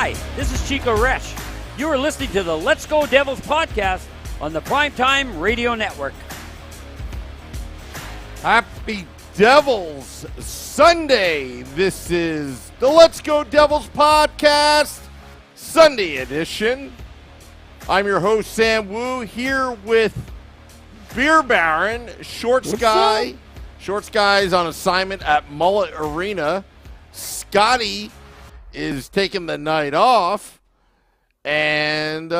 Hi, this is Chico Resch. You are listening to the Let's Go Devils podcast on the Primetime Radio Network. Happy Devils Sunday. This is the Let's Go Devils podcast, Sunday edition. I'm your host, Sam Wu, here with Beer Baron, Shorts Guy. Shorts Guy is on assignment at Mullet Arena. Scotty is taking the night off. And,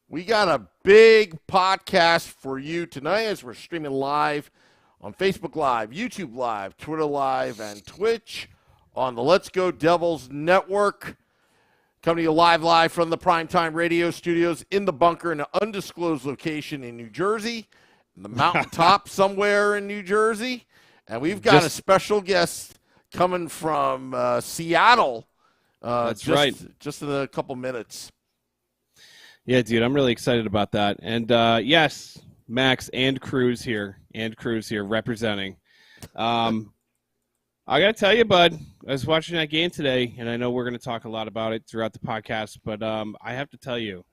we got a big podcast for you tonight as we're streaming live on Facebook Live, YouTube Live, Twitter Live, and Twitch on the Let's Go Devils Network. Coming to you live from the Primetime Radio Studios in the bunker in an undisclosed location in New Jersey, in the mountaintop somewhere in New Jersey. And we've got a special guest coming from Seattle. That's right. Just in a couple minutes. Yeah, dude, I'm really excited about that. And yes, Max and Cruz here representing. I got to tell you, bud, I was watching that game today, and I know we're going to talk a lot about it throughout the podcast, but I have to tell you,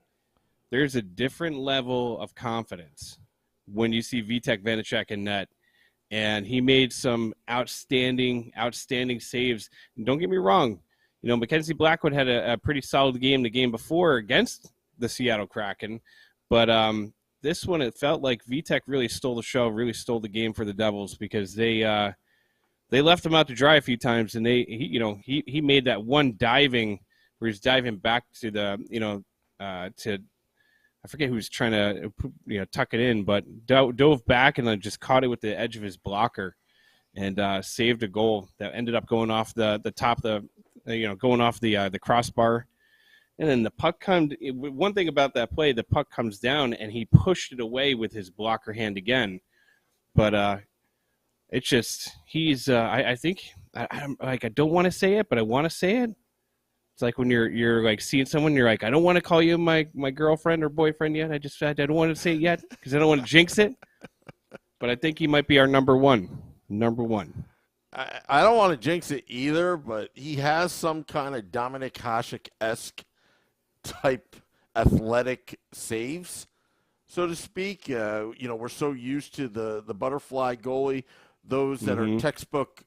there's a different level of confidence when you see Vitek Vanacek in net, and he made some outstanding saves. And don't get me wrong, Mackenzie Blackwood had a pretty solid game the game before against the Seattle Kraken, but this one, it felt like Vitek really stole the show, really stole the game for the Devils because they left him out to dry a few times, and he made that one diving where he's diving back to the I forget who was trying to tuck it in, but dove back and then just caught it with the edge of his blocker and saved a goal that ended up going off the top of going off the crossbar. And then the puck comes. One thing about that play, the puck comes down and he pushed it away with his blocker hand again, but. It's just I think I don't want to say it, but I want to say it. It's like when you're like seeing someone, you're like, I don't want to call you my girlfriend or boyfriend yet. I don't want to say it yet because I don't want to jinx it. But I think he might be our number one. I don't want to jinx it either, but he has some kind of Dominic Hasek-esque type athletic saves, so to speak. We're so used to the butterfly goalie. Those that are textbook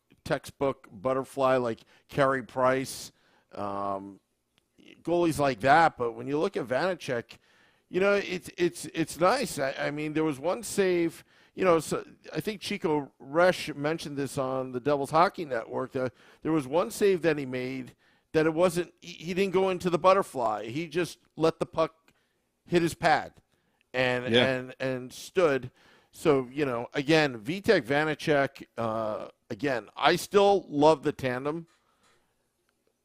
butterfly, like Carey Price, goalies like that. But when you look at Vanacek, it's nice. I mean, there was one save. So I think Chico Resch mentioned this on the Devils Hockey Network. That there was one save that he made that it wasn't. He didn't go into the butterfly. He just let the puck hit his pad, and stood. So, again, Vitek Vanacek, again, I still love the tandem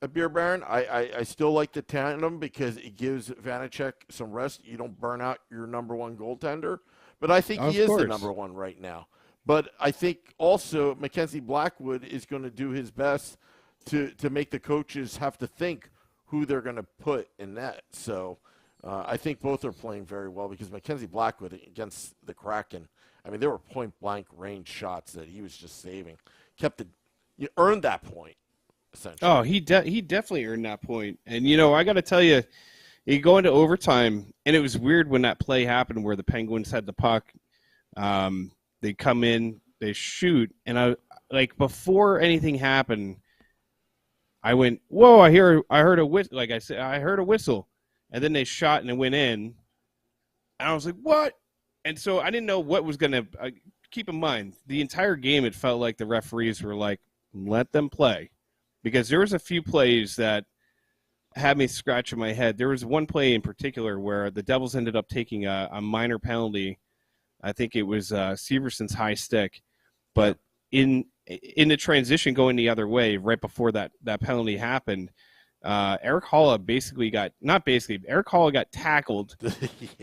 at Beer Baron. I still like the tandem because it gives Vanacek some rest. You don't burn out your number one goaltender. But I think he is the number one right now. But I think also Mackenzie Blackwood is going to do his best to make the coaches have to think who they're going to put in net. So I think both are playing very well because Mackenzie Blackwood against the Kraken, I mean, there were point-blank range shots that he was just saving. You earned that point, essentially. Oh, he definitely earned that point. And, I got to tell you, you go into overtime, and it was weird when that play happened where the Penguins had the puck. They come in, they shoot, and before anything happened, I went, whoa, I heard a whistle. Like I said, I heard a whistle. And then they shot and it went in. And I was like, what? And so I didn't know what was going to keep in mind. The entire game, it felt like the referees were like, let them play. Because there was a few plays that had me scratching my head. There was one play in particular where the Devils ended up taking a minor penalty. I think it was Severson's high stick. But in the transition going the other way, right before that penalty happened, Eric Halla Eric Halla got tackled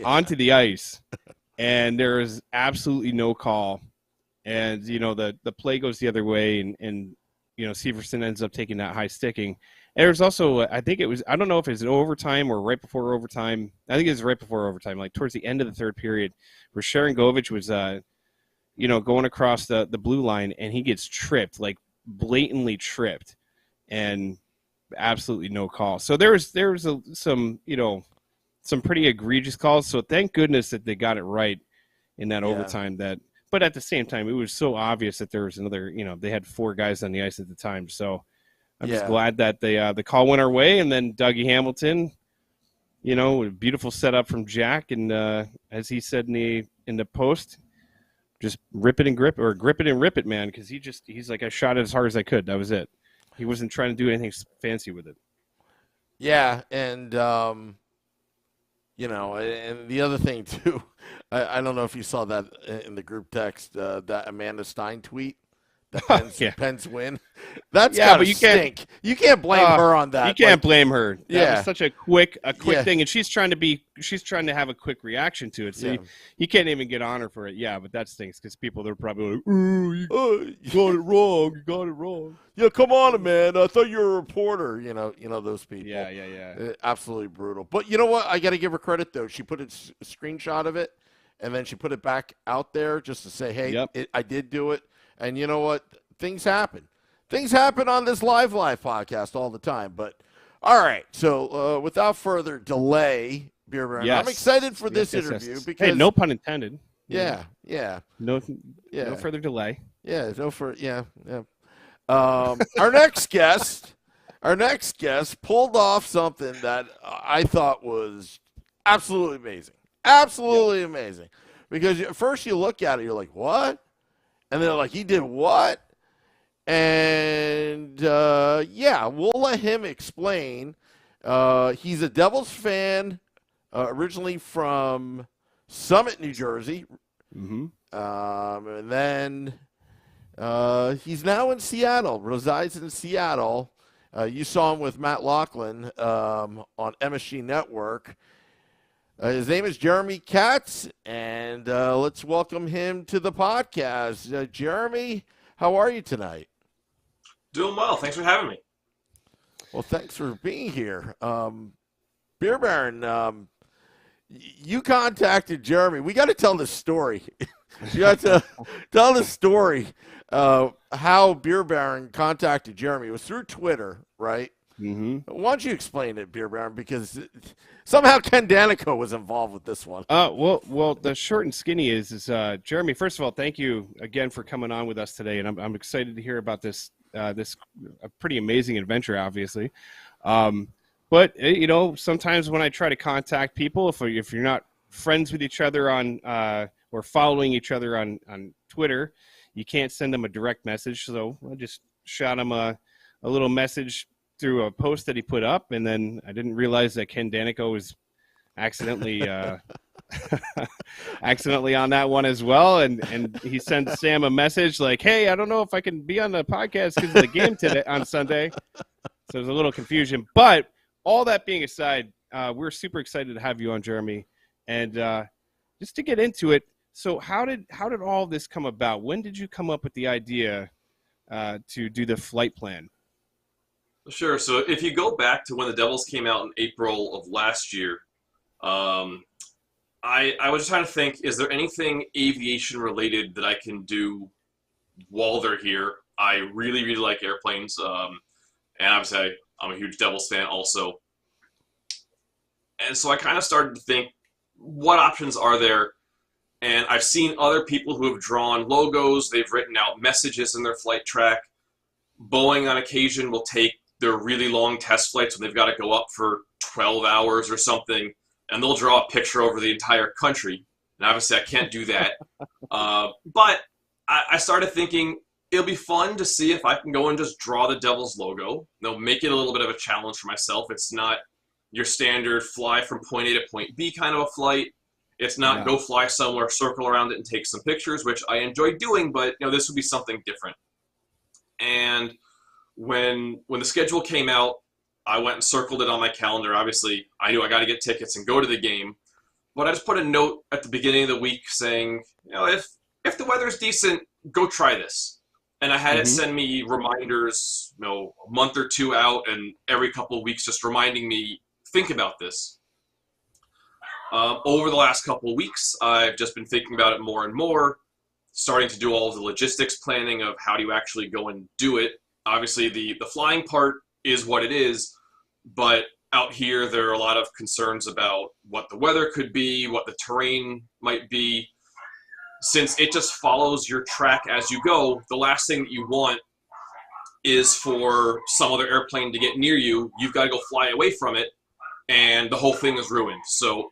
onto the ice. And there is absolutely no call. And, the play goes the other way, and Severson ends up taking that high sticking. And there was also, I don't know if it's overtime or right before overtime. I think it was right before overtime, like towards the end of the third period, where Sharon Govich was, going across the blue line, and he gets tripped, like blatantly tripped. And absolutely no call. So there was some some pretty egregious calls. So thank goodness that they got it right in that overtime. But at the same time, it was so obvious that there was another. They had 4 guys on the ice at the time. So I'm just glad that the call went our way, and then Dougie Hamilton. A beautiful setup from Jack, and as he said in the post, just rip it and grip it and rip it, man. Because he's like, I shot it as hard as I could. That was it. He wasn't trying to do anything fancy with it. Yeah, and and the other thing too, I don't know if you saw that in the group text, that Amanda Stein tweet. Pens win. That's gotta stink. You can't blame her on that. You can't blame her. That was such a quick thing, and she's trying to have a quick reaction to it. So you can't even get on her for it. Yeah, but that stinks because they're probably like, you got it wrong. You got it wrong. Yeah, come on, man. I thought you were a reporter. You know those people. Yeah. Absolutely brutal. But you know what? I got to give her credit though. She put a screenshot of it, and then she put it back out there just to say, hey, I did do it. And you know what? Things happen. Things happen on this live podcast all the time. But, all right. So, without further delay, Beer Baron, I'm excited for this interview because... Hey, no pun intended. Yeah. No further delay. Our next guest pulled off something that I thought was absolutely amazing. Absolutely amazing. Because at first you look at it, you're like, what? And they're like, he did what? And, we'll let him explain. He's a Devils fan, originally from Summit, New Jersey. Mm-hmm. And then he's now in Seattle, resides in Seattle. You saw him with Matt Laughlin on MSG Network. His name is Jeremy Katz, and let's welcome him to the podcast. Jeremy, how are you tonight? Doing well. Thanks for having me. Well, thanks for being here. Beer Baron, you contacted Jeremy. We got to tell the story. You got to tell the story how Beer Baron contacted Jeremy. It was through Twitter, right? Mm-hmm. Why don't you explain it, Beer Baron? Because somehow Ken Danico was involved with this one. Well, the short and skinny is Jeremy. First of all, thank you again for coming on with us today, and I'm excited to hear about this a pretty amazing adventure, obviously. But sometimes when I try to contact people, if you're not friends with each other on or following each other on Twitter, you can't send them a direct message. So I just shot him a little message through a post that he put up, and then I didn't realize that Ken Danico was accidentally on that one as well, and he sent Sam a message like, hey, I don't know if I can be on the podcast because of the game today on Sunday. So there's a little confusion, but all that being aside, we're super excited to have you on, Jeremy, and just to get into it, so how did all of this come about? When did you come up with the idea to do the flight plan? Sure. So if you go back to when the Devils came out in April of last year, I was trying to think, is there anything aviation related that I can do while they're here? I really, really like airplanes. And obviously I'm a huge Devils fan also. And so I kind of started to think, what options are there? And I've seen other people who have drawn logos. They've written out messages in their flight track. Boeing on occasion will take their really long test flights when they've got to go up for 12 hours or something, and they'll draw a picture over the entire country. And obviously I can't do that. But I started thinking it'll be fun to see if I can go and just draw the Devils logo. They'll make it a little bit of a challenge for myself. It's not your standard fly from point A to point B kind of a flight. It's not go fly somewhere, circle around it, and take some pictures, which I enjoy doing, but this would be something different. And when the schedule came out, I went and circled it on my calendar. Obviously, I knew I got to get tickets and go to the game. But I just put a note at the beginning of the week saying, if the weather's decent, go try this. And I had it send me reminders, a month or two out, and every couple of weeks just reminding me, think about this. Over the last couple of weeks, I've just been thinking about it more and more, starting to do all of the logistics planning of how do you actually go and do it. Obviously, the flying part is what it is. But out here, there are a lot of concerns about what the weather could be, what the terrain might be. Since it just follows your track as you go, the last thing that you want is for some other airplane to get near you. You've got to go fly away from it, and the whole thing is ruined. So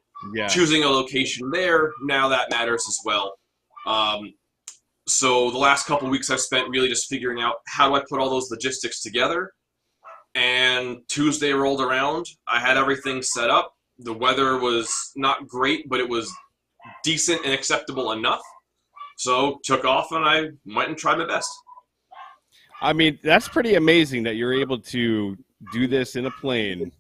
choosing a location there, now that matters as well. So the last couple of weeks I've spent really just figuring out how do I put all those logistics together. And Tuesday rolled around. I had everything set up. The weather was not great, but it was decent and acceptable enough. So took off and I went and tried my best. I mean, that's pretty amazing that you're able to do this in a plane,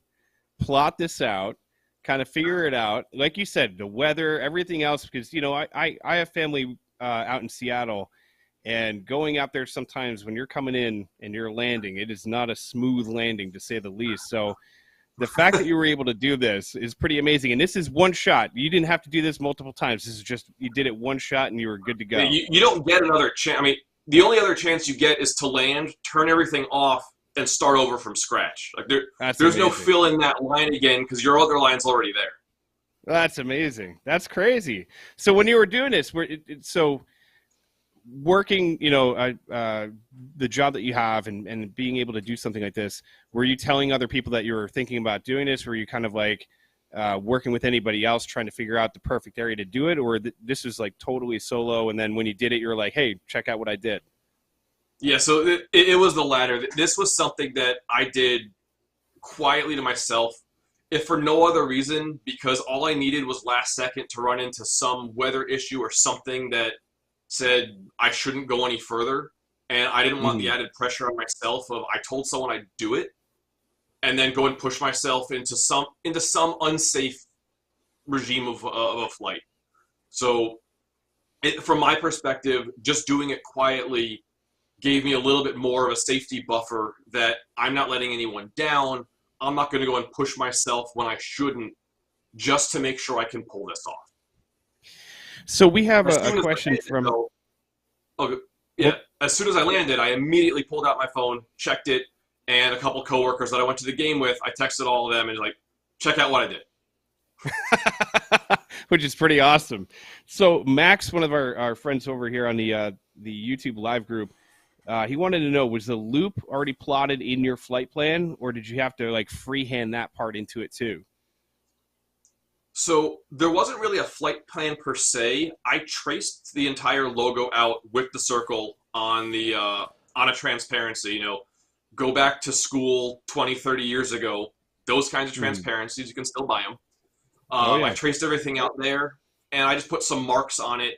plot this out, kind of figure it out. Like you said, the weather, everything else, because, you know, I have family out in Seattle, and going out there sometimes when you're coming in and you're landing, it is not a smooth landing, to say the least. So the fact that you were able to do this is pretty amazing. And this is one shot. You didn't have to do this multiple times. This is just, you did it one shot and you were good to go. You don't get another chance. I mean, the only other chance you get is to land, turn everything off, and start over from scratch. Like there's no fill in that line again because your other line's already there. That's amazing. That's crazy. So when you were doing this, working, you know, the job that you have and being able to do something like this, were you telling other people that you were thinking about doing this? Were you kind of like working with anybody else trying to figure out the perfect area to do it? Or this was like totally solo, and then when you did it, you were like, hey, check out what I did? Yeah, so it was the latter. This was something that I did quietly to myself, if for no other reason, because all I needed was last second to run into some weather issue or something that said I shouldn't go any further, and I didn't want the added pressure on myself of I told someone I'd do it, and then go and push myself into some unsafe regime of a flight. So, from my perspective, just doing it quietly gave me a little bit more of a safety buffer that I'm not letting anyone down. I'm not going to go and push myself when I shouldn't, just to make sure I can pull this off. So we have a question from... As soon as I landed, I immediately pulled out my phone, checked it, and a couple coworkers that I went to the game with, I texted all of them and like, check out what I did. Which is pretty awesome. So Max, one of our friends over here on the YouTube live group, he wanted to know, was the loop already plotted in your flight plan, or did you have to like freehand that part into it too? So there wasn't really a flight plan per se. I traced the entire logo out with the circle on the on a transparency. You know, go back to school 20, 30 years ago. Those kinds of transparencies, you can still buy them. I traced everything out there, and I just put some marks on it.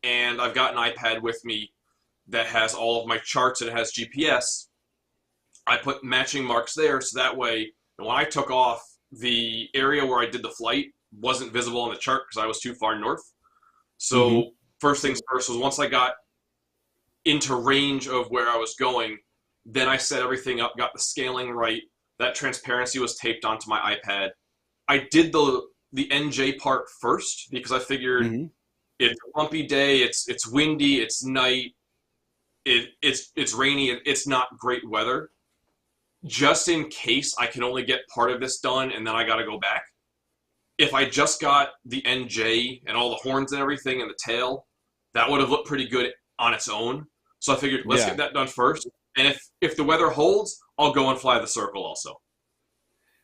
And I've got an iPad with me that has all of my charts and it has GPS. I put matching marks there, so that way when I took off, the area where I did the flight wasn't visible on the chart because I was too far north. So first things first was once I got into range of where I was going, then I set everything up, got the scaling right. That transparency was taped onto my iPad. I did the NJ part first because I figured it's a bumpy day, it's windy, it's night, it's rainy, it's not great weather. Just in case I can only get part of this done and then I got to go back. If I just got the NJ and all the horns and everything and the tail, that would have looked pretty good on its own. So I figured, let's get that done first. And if the weather holds, I'll go and fly the circle also.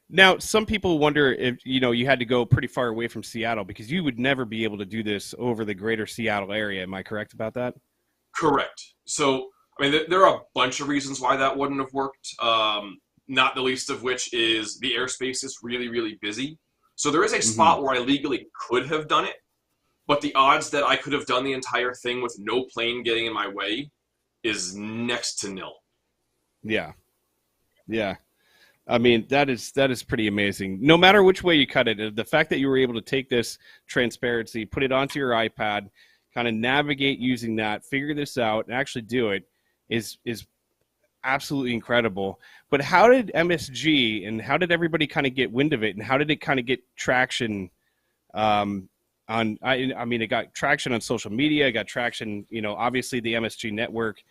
Now, some people wonder if, you know, you had to go pretty far away from Seattle because you would never be able to do this over the greater Seattle area. Am I correct about that? Correct. So, I mean, there are a bunch of reasons why that wouldn't have worked, not the least of which is the airspace is really, really busy. So there is a spot where I legally could have done it, but the odds that I could have done the entire thing with no plane getting in my way is next to nil. Yeah. Yeah. I mean, that is pretty amazing. No matter which way you cut it, the fact that you were able to take this transparency, put it onto your iPad, kind of navigate using that, figure this out, and actually do it is absolutely incredible. But how did MSG and how did everybody kind of get wind of it, and how did it kind of get traction on I mean, it got traction on social media, it got traction, you know, obviously the MSG network.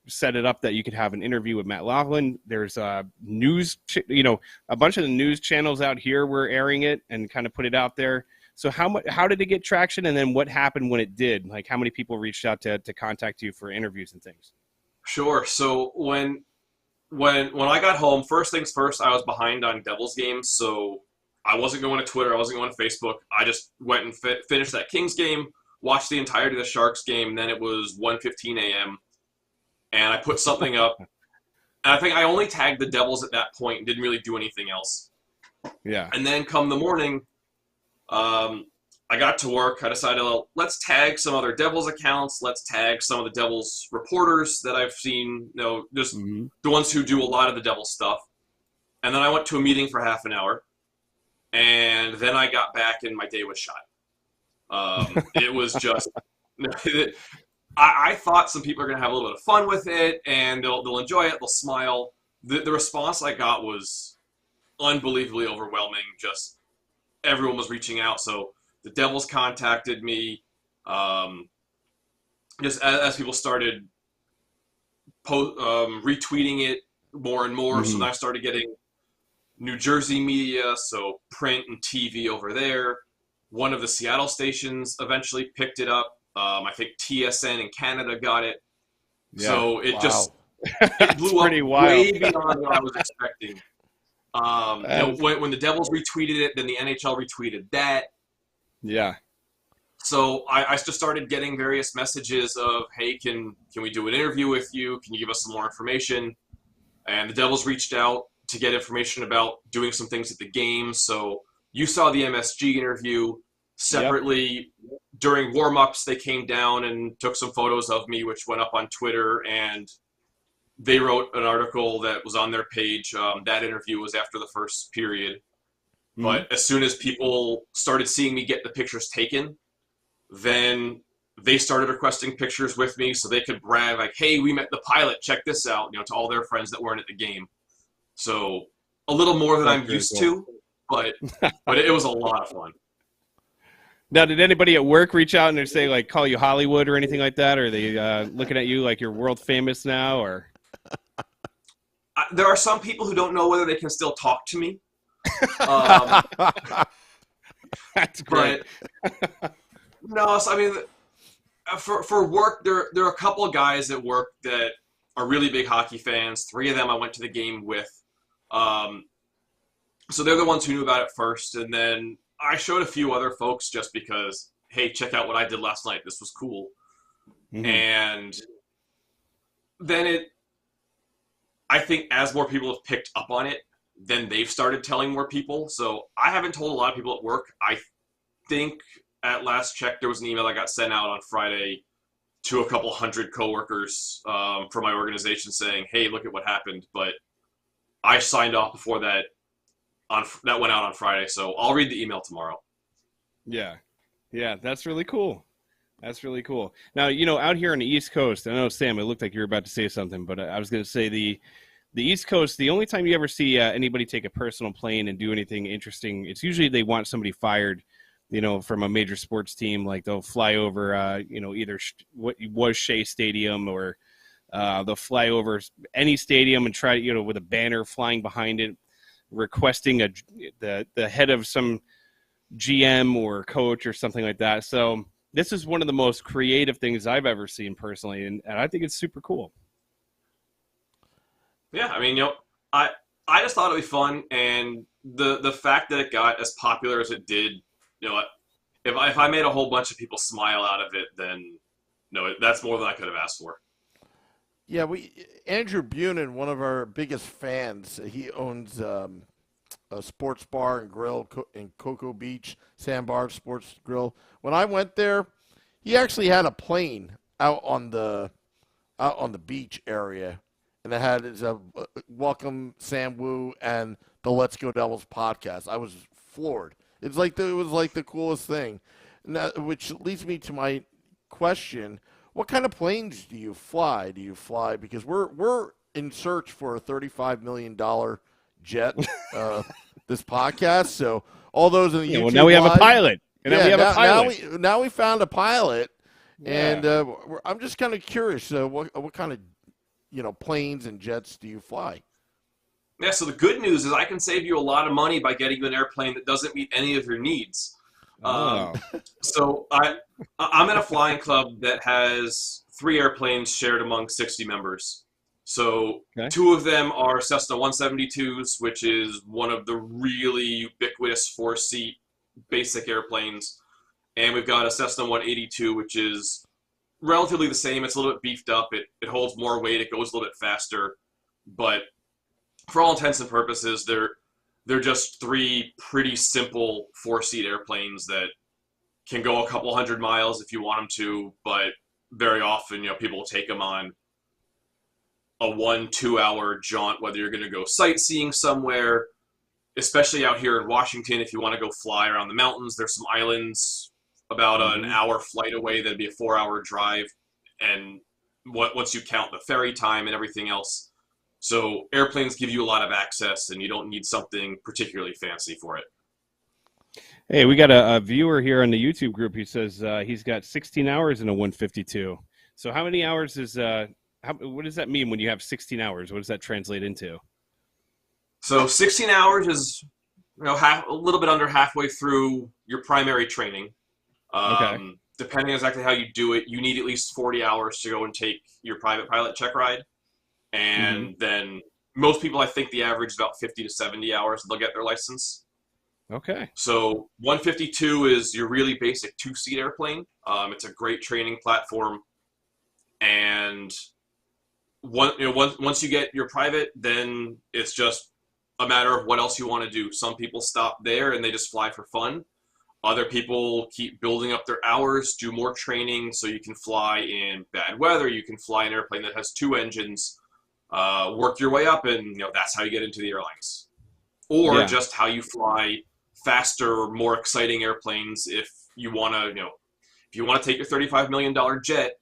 set it up that you could have an interview with Matt Laughlin. There's news, a bunch of the news channels out here were airing it and kind of put it out there. So how did it get traction, and then what happened when it did? Like, how many people reached out to contact you for interviews and things? Sure. So when I got home, first things first, I was behind on Devils games, so I wasn't going to Twitter, I wasn't going to Facebook. I just went and finished that Kings game, watched the entirety of the Sharks game, and then it was 1:15 a.m., and I put something up. And I think I only tagged the Devils at that point and didn't really do anything else. Yeah. And then come the morning, I got to work. I decided, well, let's tag some other Devils accounts. Let's tag some of the Devils reporters that I've seen, just the ones who do a lot of the Devils stuff. And then I went to a meeting for half an hour. And then I got back and my day was shot. It was just, I thought some people are going to have a little bit of fun with it and they'll enjoy it. They'll smile. The response I got was unbelievably overwhelming. Just everyone was reaching out. So the Devils contacted me, just as people started retweeting it more and more. So then I started getting New Jersey media, so print and TV over there. One of the Seattle stations eventually picked it up. I think TSN in Canada got it. Yeah. So it just it blew up way beyond what I was expecting. When the Devils retweeted it, then the NHL retweeted that. Yeah. So I just started getting various messages of, hey, can we do an interview with you? Can you give us some more information? And the Devils reached out to get information about doing some things at the game. So you saw the MSG interview. Separately, during warm-ups, they came down and took some photos of me, which went up on Twitter, and they wrote an article that was on their page. That interview was after the first period. But as soon as people started seeing me get the pictures taken, then they started requesting pictures with me so they could brag, like, hey, we met the pilot, check this out, to all their friends that weren't at the game. So a little more than I'm used to, but it was a lot of fun. Now, did anybody at work reach out and say, like, call you Hollywood or anything like that? Or are they looking at you like you're world famous now? Or there are some people who don't know whether they can still talk to me. That's great. But, no, so, I mean, for work, there are a couple of guys at work that are really big hockey fans. 3 of them I went to the game with. So they're the ones who knew about it first. And then I showed a few other folks just because, hey, check out what I did last night. This was cool. And then I think as more people have picked up on it, then they've started telling more people. So I haven't told a lot of people at work. I think at last check, there was an email that got sent out on Friday to a couple hundred coworkers from my organization saying, hey, look at what happened. But I signed off before that. That went out on Friday, so I'll read the email tomorrow. Yeah, that's really cool. That's really cool. Now, out here on the East Coast, I know, Sam, it looked like you were about to say something, but I was going to say the East Coast, the only time you ever see anybody take a personal plane and do anything interesting, it's usually they want somebody fired, from a major sports team. Like they'll fly over, either what was Shea Stadium or they'll fly over any stadium and try, with a banner flying behind it, requesting the head of some GM or coach or something like that. So this is one of the most creative things I've ever seen personally, and I think it's super cool. Yeah, I mean, I just thought it'd be fun, and the fact that it got as popular as it did, if I made a whole bunch of people smile out of it, then that's more than I could have asked for. Yeah, Andrew Bunin, one of our biggest fans, he owns a sports bar and grill in Cocoa Beach, Sandbar Sports Grill. When I went there, he actually had a plane out on the beach area, and it had his welcome Sam Wu and the Let's Go Devils podcast. I was floored. It was like the coolest thing, which leads me to my question. What kind of planes do you fly? Because we're in search for a $35 million jet, this podcast. So all those in the YouTube now we have a pilot. Now we found a pilot, and I'm just kind of curious. What kind of planes and jets do you fly? Yeah, so the good news is I can save you a lot of money by getting you an airplane that doesn't meet any of your needs. So I'm in a flying club that has 3 airplanes shared among 60 members. So 2 of them are Cessna 172s, which is one of the really ubiquitous 4-seat basic airplanes. And we've got a Cessna 182, which is relatively the same. It's a little bit beefed up. It holds more weight. It goes a little bit faster. But for all intents and purposes, they're just 3 pretty simple 4-seat airplanes that can go a couple hundred miles if you want them to, but very often, people will take them on a 1-2 hour jaunt, whether you're going to go sightseeing somewhere, especially out here in Washington. If you want to go fly around the mountains, there's some islands about an hour flight away. That'd be a 4-hour drive. And once you count the ferry time and everything else. So airplanes give you a lot of access, and you don't need something particularly fancy for it. Hey, we got a viewer here on the YouTube group. He says he's got 16 hours in a 152. So how many hours is what does that mean when you have 16 hours? What does that translate into? So 16 hours is a little bit under halfway through your primary training. Depending on exactly how you do it, you need at least 40 hours to go and take your private pilot check ride. And then most people, I think the average is about 50 to 70 hours they'll get their license. Okay. So 152 is your really basic 2-seat airplane. It's a great training platform. And once you get your private, then it's just a matter of what else you want to do. Some people stop there and they just fly for fun. Other people keep building up their hours, do more training so you can fly in bad weather. You can fly an airplane that has 2 engines. Work your way up, and that's how you get into the airlines, or just how you fly faster, more exciting airplanes. If you want to take your $35 million jet,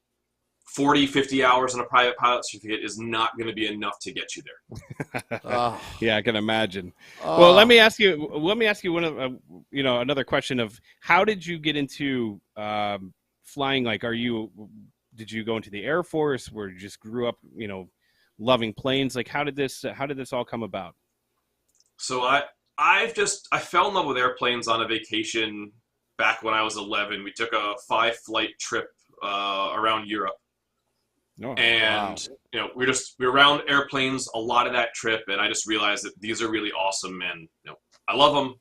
40, 50 hours on a private pilot certificate is not going to be enough to get you there. Yeah, I can imagine. Well, let me ask you one of another question of how did you get into flying? Like, did you go into the Air Force, where you just grew up, loving planes? Like, how did this all come about? So I fell in love with airplanes on a vacation back when I was 11. We took a 5-flight trip around Europe. We were around airplanes a lot of that trip, and I just realized that these are really awesome, and I love them.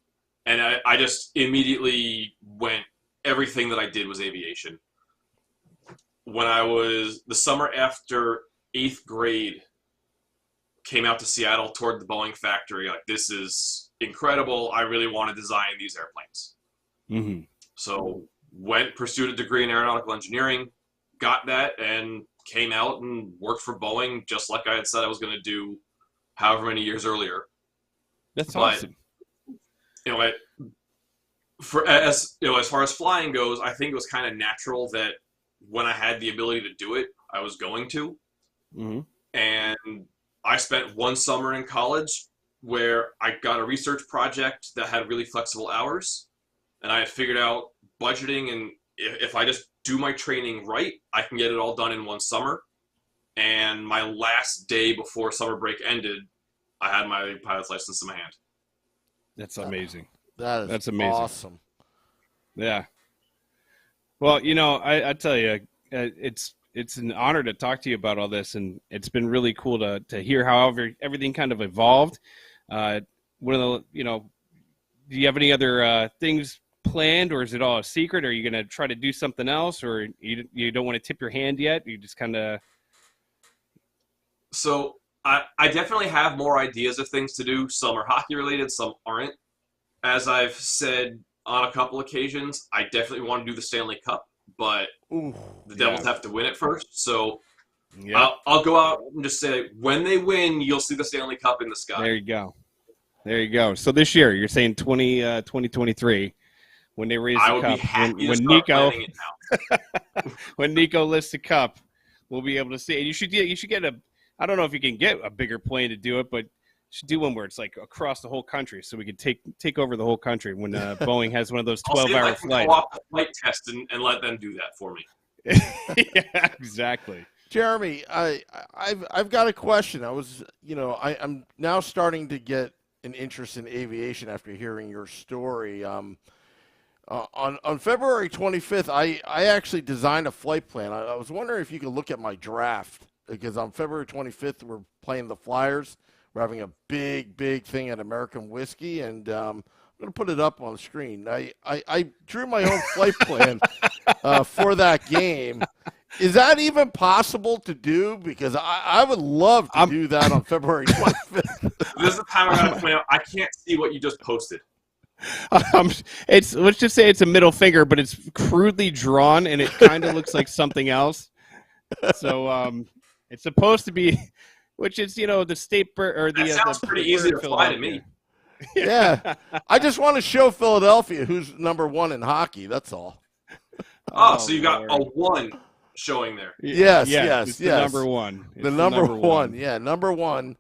And I just immediately went, everything that I did was aviation. When I was the summer after 8th grade, came out to Seattle, toured the Boeing factory. Like, this is incredible. I really want to design these airplanes. So pursued a degree in aeronautical engineering, got that, and came out and worked for Boeing just like I had said I was going to do however many years earlier. That's awesome. As far as flying goes, I think it was kind of natural that when I had the ability to do it, I was going to. And I spent one summer in college where I got a research project that had really flexible hours, and I had figured out budgeting, and if I just do my training right, I can get it all done in one summer. And my last day before summer break ended, I had my pilot's license in my hand. That's amazing. That's amazing. Awesome. Yeah. Well, I tell you, it's an honor to talk to you about all this, and it's been really cool to hear how everything kind of evolved. One of the, do you have any other things planned, or is it all a secret? Are you going to try to do something else, or you don't want to tip your hand yet? You just kind of. So I definitely have more ideas of things to do. Some are hockey related, some aren't. As I've said on a couple occasions, I definitely want to do the Stanley Cup, but the Devils have to win it first. So I'll go out and just say, when they win, you'll see the Stanley Cup in the sky. There you go. So this year, you're saying 2023, when they raise the cup, when Nico, when Nico lifts the cup, we'll be able to see. And you should get I don't know if you can get a bigger plane to do it, but you should do one where it's like across the whole country, so we could take over the whole country when Boeing has one of those 12-hour flights. I'll go off the flight test and let them do that for me. Yeah, exactly. Jeremy, I've got a question. I'm now starting to get an interest in aviation after hearing your story. On February 25th, I actually designed a flight plan. I was wondering if you could look at my draft, because on February 25th we're playing the Flyers. We're having a big thing at American Whiskey, and I'm going to put it up on the screen. I drew my own flight plan for that game. Is that even possible to do? Because I would love to do that on February 25th. This is the time I got to point out, I can't see what you just posted. Let's just say it's a middle finger, but it's crudely drawn, and it kind of looks like something else. So it's supposed to be, which is, the state bird, or the. That sounds pretty easy to fly to me. Yeah, I just want to show Philadelphia who's number one in hockey. That's all. Oh, so you got a 1 showing there. Yes. The number one. The number one. Yeah, number one,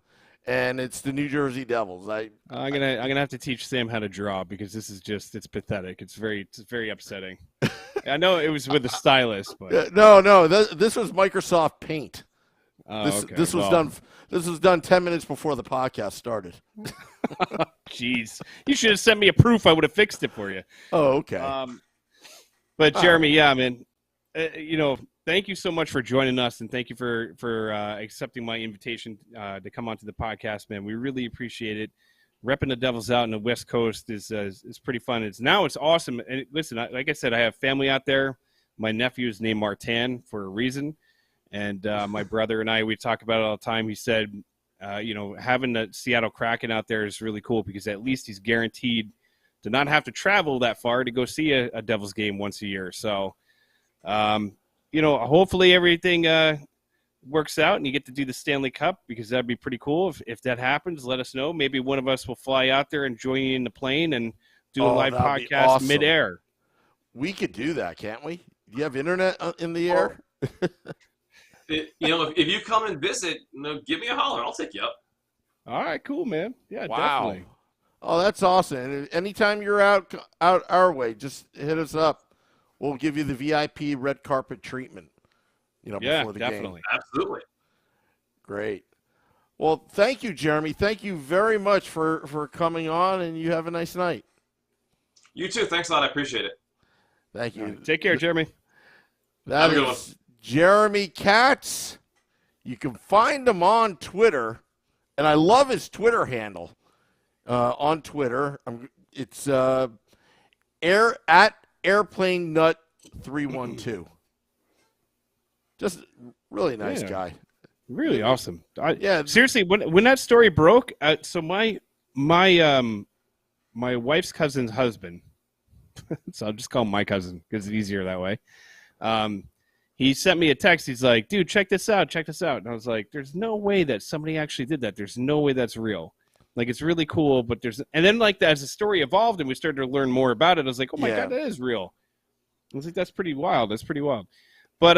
and it's the New Jersey Devils. I'm gonna have to teach Sam how to draw, because this is it's pathetic. It's very upsetting. I know it was with a stylus, but no. This was Microsoft Paint. This was done. This was done 10 minutes before the podcast started. Jeez, you should have sent me a proof. I would have fixed it for you. Oh, okay. But Jeremy, yeah, man, thank you so much for joining us, and thank you for accepting my invitation to come onto the podcast, man. We really appreciate it. Repping the Devils out in the West Coast is pretty fun. It's awesome. And listen, like I said, I have family out there. My nephew is named Martin for a reason. And my brother and we talk about it all the time. He said, having the Seattle Kraken out there is really cool, because at least he's guaranteed to not have to travel that far to go see a Devils game once a year. So, hopefully everything works out and you get to do the Stanley Cup, because that'd be pretty cool. If that happens, let us know. Maybe one of us will fly out there and join you in the plane and do a live podcast awesome. midair. We could do that, can't we? Do you have internet in the air? If you come and visit, give me a holler. I'll take you up. All right, cool, man. Yeah, wow. Definitely. Oh, that's awesome. And anytime you're out our way, just hit us up. We'll give you the VIP red carpet treatment, before the definitely. game. Absolutely. Great. Well, thank you, Jeremy. Thank you very much for coming on, and you have a nice night. You too. Thanks a lot. I appreciate it. Thank you. Right. Take care, Jeremy. That is Jeremy Katz. You can find him on Twitter, and I love his Twitter handle on Twitter. It's at AirplaneNut312. Just really nice guy. Really awesome. Yeah. Seriously, when that story broke, so my wife's cousin's husband, so I'll just call him my cousin because it's easier that way. He sent me a text. He's like, dude, check this out. And I was like, there's no way that somebody actually did that. There's no way that's real. Like, it's really cool, but and then as the story evolved and we started to learn more about it, I was like, oh my God, that is real. I was like, that's pretty wild. But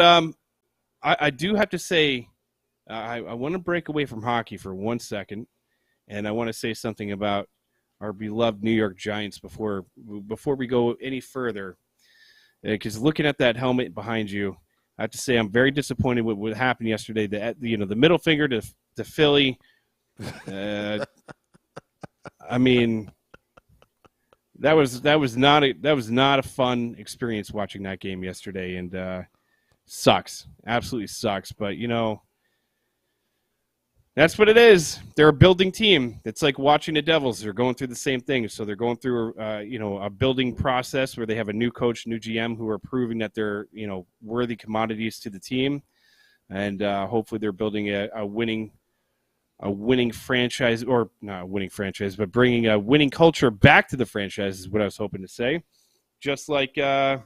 I do have to say, I want to break away from hockey for 1 second, and I want to say something about our beloved New York Giants before we go any further. Because looking at that helmet behind you, I have to say I'm very disappointed with what happened yesterday. The middle finger to Philly. I mean, that was not a fun experience watching that game yesterday, and sucks, absolutely sucks. But that's what it is. They're a building team. It's like watching the Devils. They're going through the same thing. So they're going through, a building process where they have a new coach, new GM, who are proving that they're, worthy commodities to the team, and hopefully they're building a winning franchise, or not a winning franchise, but bringing a winning culture back to the franchise is what I was hoping to say. Just like, just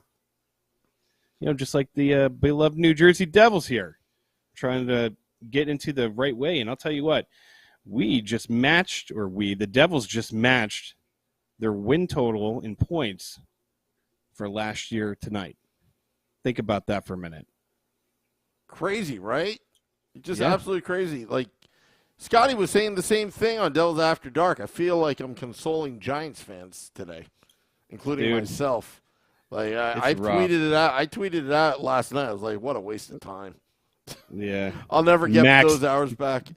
like the beloved New Jersey Devils here, trying to get into the right way. And I'll tell you what, the Devils just matched their win total in points for last year tonight. Think about that for a minute. Crazy, right? Just absolutely crazy. Like, Scotty was saying the same thing on Devils After Dark. I feel like I'm consoling Giants fans today, including myself. Like, I tweeted it out. I tweeted it out last night. I was like, what a waste of time. Yeah. I'll never get Max- those hours back.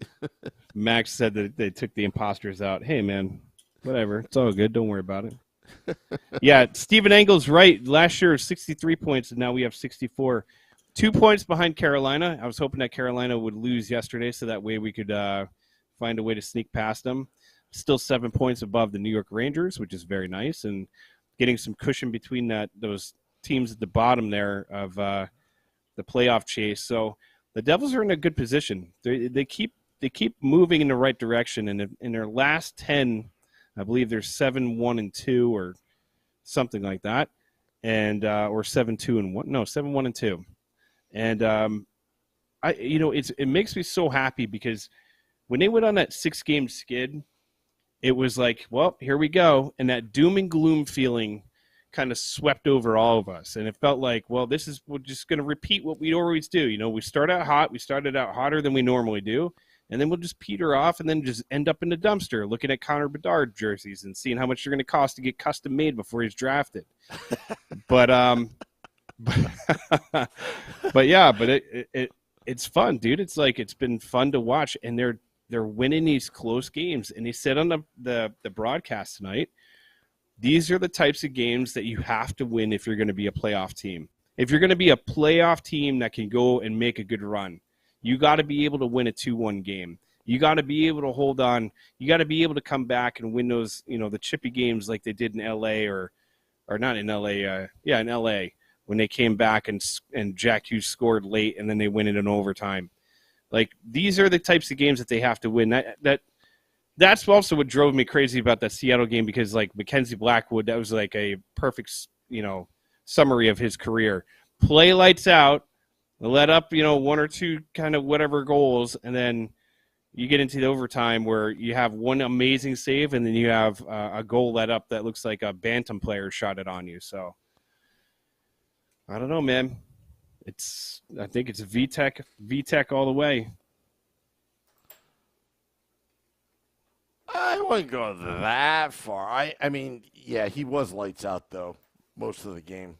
Max said that they took the imposters out. Hey, man, whatever. It's all good. Don't worry about it. Yeah, Stephen Engel's right. Last year was 63 points, and now we have 64. 2 points behind Carolina. I was hoping that Carolina would lose yesterday, so that way we could find a way to sneak past them. Still 7 points above the New York Rangers, which is very nice, and getting some cushion between those teams at the bottom there of the playoff chase. So the Devils are in a good position. They keep moving in the right direction, and in their last 10, I believe they're 7-1-2 or something like that, and or 7-2-1. No, 7-1-2. And it makes me so happy because when they went on that 6-game skid, it was like, well, here we go, and that doom and gloom feeling kind of swept over all of us, and it felt like, well, we're just going to repeat what we always do. We start out hot, we started out hotter than we normally do, and then we'll just peter off and then just end up in the dumpster looking at Connor Bedard jerseys and seeing how much they're going to cost to get custom made before he's drafted. But it's fun, dude. It's like, it's been fun to watch, and they're winning these close games. And he said on the broadcast tonight, these are the types of games that you have to win if you're going to be a playoff team. If you're going to be a playoff team that can go and make a good run, you got to be able to win a 2-1 game. You got to be able to hold on. You got to be able to come back and win those, the chippy games like they did in LA or not in LA. In LA when they came back and Jack Hughes scored late and then they win it in overtime. Like, these are the types of games that they have to win. That's also what drove me crazy about that Seattle game, because like Mackenzie Blackwood, that was like a perfect, summary of his career. Play lights out, let up, 1 or 2 kind of whatever goals, and then you get into the overtime where you have one amazing save, and then you have a goal let up that looks like a Bantam player shot it on you. So I don't know, man. I think it's VTech all the way. I wouldn't go that far. I mean, yeah, he was lights out, though, most of the game.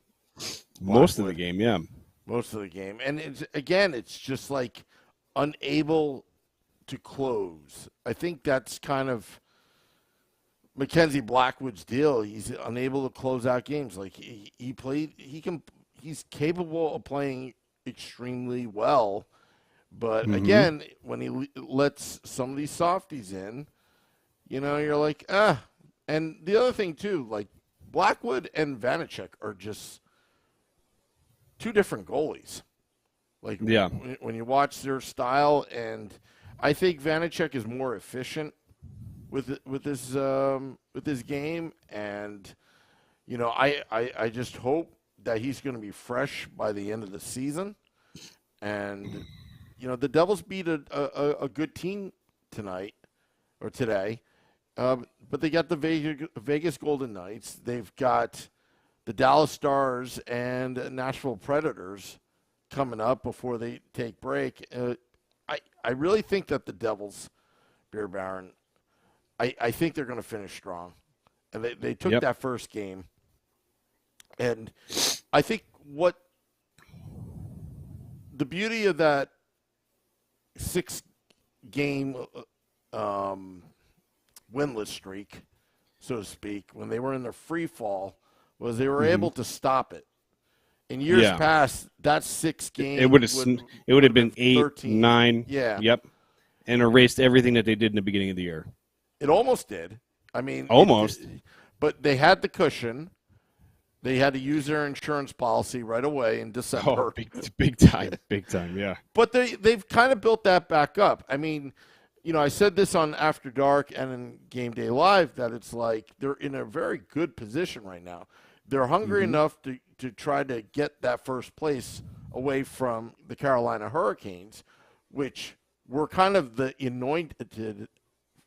Most of the game, yeah. Most of the game. And it's just like unable to close. I think that's kind of Mackenzie Blackwood's deal. He's unable to close out games. Like, he's capable of playing extremely well. But again, when he lets some of these softies in, you're like, ah. And the other thing, too, like, Blackwood and Vanacek are just two different goalies. Like, yeah. When you watch their style, and I think Vanacek is more efficient with this game, and I just hope that he's going to be fresh by the end of the season. And the Devils beat a good team tonight or today. But they got the Vegas Golden Knights. They've got the Dallas Stars and Nashville Predators coming up before they take break. I really think that the Devils, Beer Baron, I think they're going to finish strong. And they took that first game. And I think what the beauty of that 6-game winless streak, so to speak, when they were in their free fall, was they were able to stop it. In years past, that 6 game it would have been 8, 13. 9. Yeah. Yep. And erased everything that they did in the beginning of the year. It almost did. I mean, almost. But they had the cushion. They had to use their insurance policy right away in December. Oh, big time, yeah. But they've kind of built that back up. I mean, I said this on After Dark and in Game Day Live that it's like they're in a very good position right now. They're hungry enough to try to get that first place away from the Carolina Hurricanes, which were kind of the anointed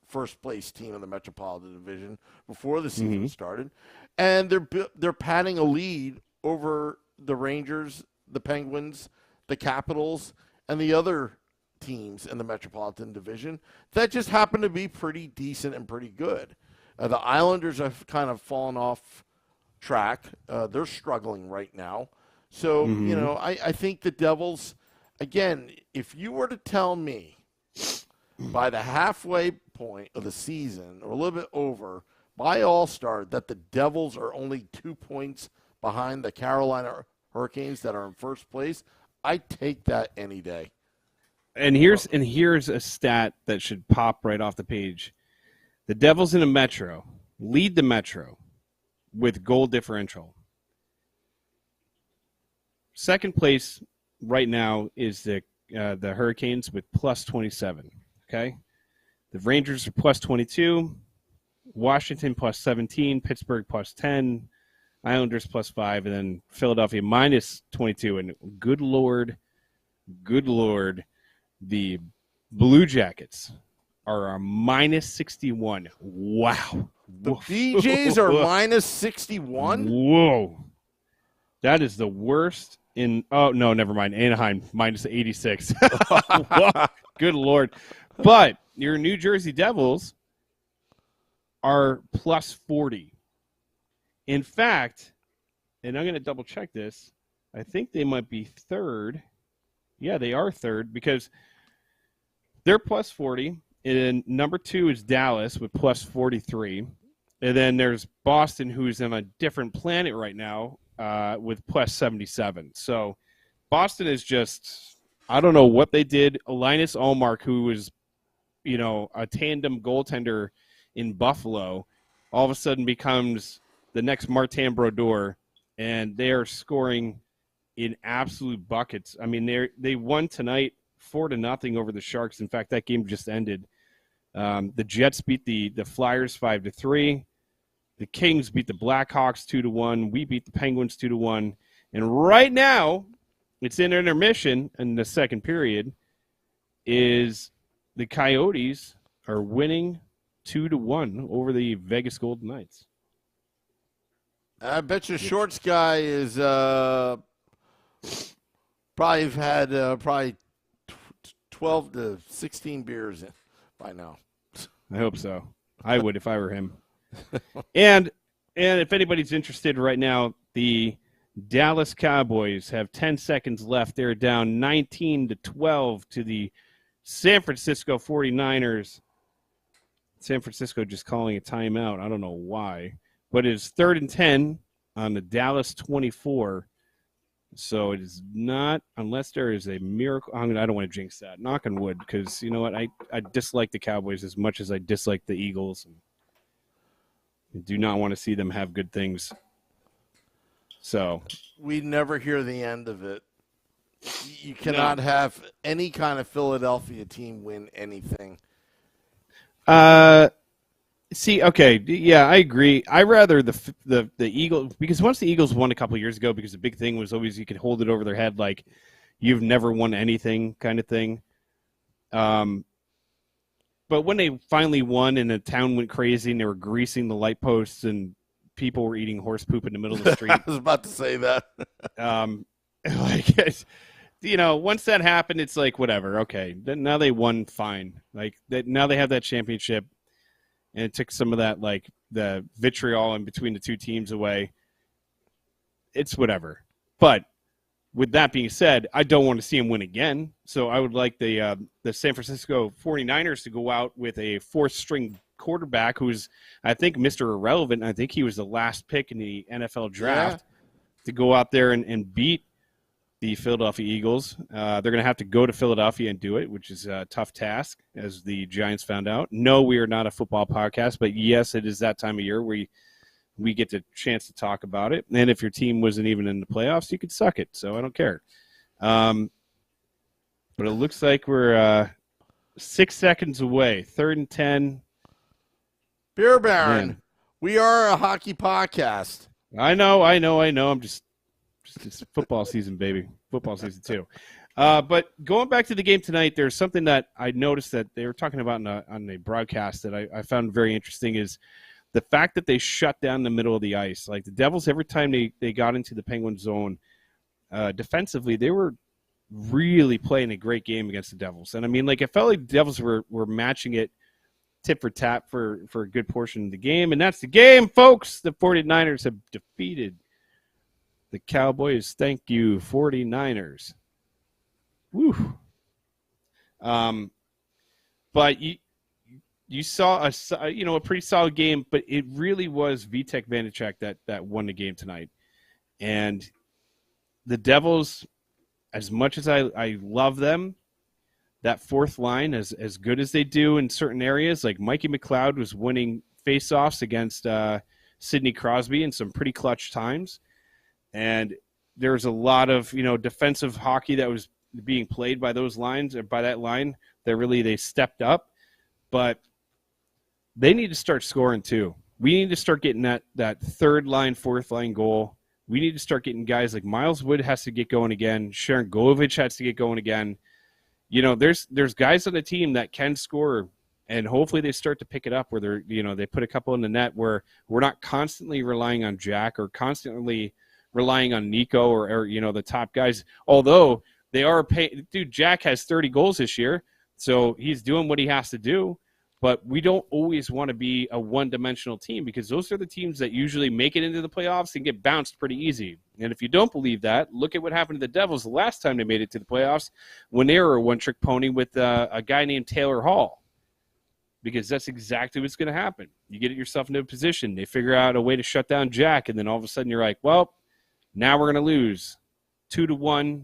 first place team in the Metropolitan Division before the season started. And they're padding a lead over the Rangers, the Penguins, the Capitals, and the other teams in the Metropolitan Division that just happen to be pretty decent and pretty good. The Islanders have kind of fallen off track. They're struggling right now. So, I think the Devils, again, if you were to tell me by the halfway point of the season, or a little bit over, by All-Star, that the Devils are only 2 points behind the Carolina Hurricanes that are in first place, I'd take that any day. And here's a stat that should pop right off the page. The Devils in the Metro lead the Metro with goal differential. Second place right now is the Hurricanes with plus 27. Okay, the Rangers are plus 22, Washington plus 17, Pittsburgh plus 10, Islanders plus 5, and then Philadelphia minus 22. And good lord, the Blue Jackets are a minus 61. Wow. The BJs are minus 61? Whoa. That is the worst in – oh, no, never mind. Anaheim, minus 86. Good Lord. But your New Jersey Devils are plus 40. In fact, and I'm going to double-check this, I think they might be third. Yeah, they are third because they're plus 40. And number 2 is Dallas with plus 43. And then there's Boston, who's on a different planet right now with plus 77. So Boston is just, I don't know what they did. Linus Ullmark, who was, a tandem goaltender in Buffalo, all of a sudden becomes the next Martin Brodeur, and they are scoring in absolute buckets. I mean, they won tonight 4-0 over the Sharks. In fact, that game just ended. The Jets beat the Flyers 5-3. The Kings beat the Blackhawks 2-1. We beat the Penguins 2-1. And right now, it's in intermission in the second period, is the Coyotes are winning 2-1 over the Vegas Golden Knights. I bet your shorts guy is probably had 12 to 16 beers by now. I hope so. I would if I were him. And if anybody's interested right now, the Dallas Cowboys have 10 seconds left. They're down 19-12 to the San Francisco 49ers. San Francisco just calling a timeout. I don't know why. But it's 3rd and 10 on the Dallas 24. So it is not, unless there is a miracle. I don't want to jinx that. Knock on wood, because you know what? I dislike the Cowboys as much as I dislike the Eagles. I do not want to see them have good things. So we never hear the end of it. You cannot have any kind of Philadelphia team win anything. See, okay, yeah, I agree. I rather the Eagles, because once the Eagles won a couple years ago, because the big thing was always you could hold it over their head like you've never won anything kind of thing. But when they finally won and the town went crazy and they were greasing the light posts and people were eating horse poop in the middle of the street. I was about to say that. Once that happened, it's like, whatever. Okay, now they won fine. Like now they have that championship. And it took some of that, like, the vitriol in between the two teams away. It's whatever. But with that being said, I don't want to see him win again. So I would like the San Francisco 49ers to go out with a fourth-string quarterback who's, I think, Mr. Irrelevant. I think he was the last pick in the NFL draft to go out there and beat the Philadelphia Eagles. They're going to have to go to Philadelphia and do it, which is a tough task, as the Giants found out. No, we are not a football podcast, but yes, it is that time of year where we get the chance to talk about it. And if your team wasn't even in the playoffs, you could suck it, so I don't care. But it looks like we're 6 seconds away, 3rd and 10. Beer Baron, we are a hockey podcast. I know. I'm just it's football season, baby. Football season too. But going back to the game tonight, there's something that I noticed that they were talking about on a broadcast that I found very interesting is the fact that they shut down the middle of the ice. Like the Devils, every time they got into the Penguin zone, defensively, they were really playing a great game against the Devils. And I mean, like, it felt like the Devils were matching it tip for tap for a good portion of the game. And that's the game, folks. The 49ers have defeated the Cowboys. Thank you, 49ers. Woo. But you saw a pretty solid game, but it really was Vitek Vanacek that won the game tonight. And the Devils, as much as I love them, that fourth line, as good as they do in certain areas, like Mikey McLeod was winning faceoffs against Sidney Crosby in some pretty clutch times. And there's a lot of, defensive hockey that was being played by those lines, or by that line, that really they stepped up. But they need to start scoring too. We need to start getting that third line, fourth line goal. We need to start getting guys like Miles Wood has to get going again. Sharon Golovich has to get going again. There's guys on the team that can score, and hopefully they start to pick it up where they put a couple in the net where we're not constantly relying on Jack or constantly relying on Nico or the top guys. Although they are paying, dude, Jack has 30 goals this year, so he's doing what he has to do. But we don't always want to be a one-dimensional team, because those are the teams that usually make it into the playoffs and get bounced pretty easy. And if you don't believe that, look at what happened to the Devils the last time they made it to the playoffs, when they were a one-trick pony with a guy named Taylor Hall. Because that's exactly what's going to happen. You get yourself into a position, they figure out a way to shut down Jack, and then all of a sudden you're like, well, now we're going to lose 2-1,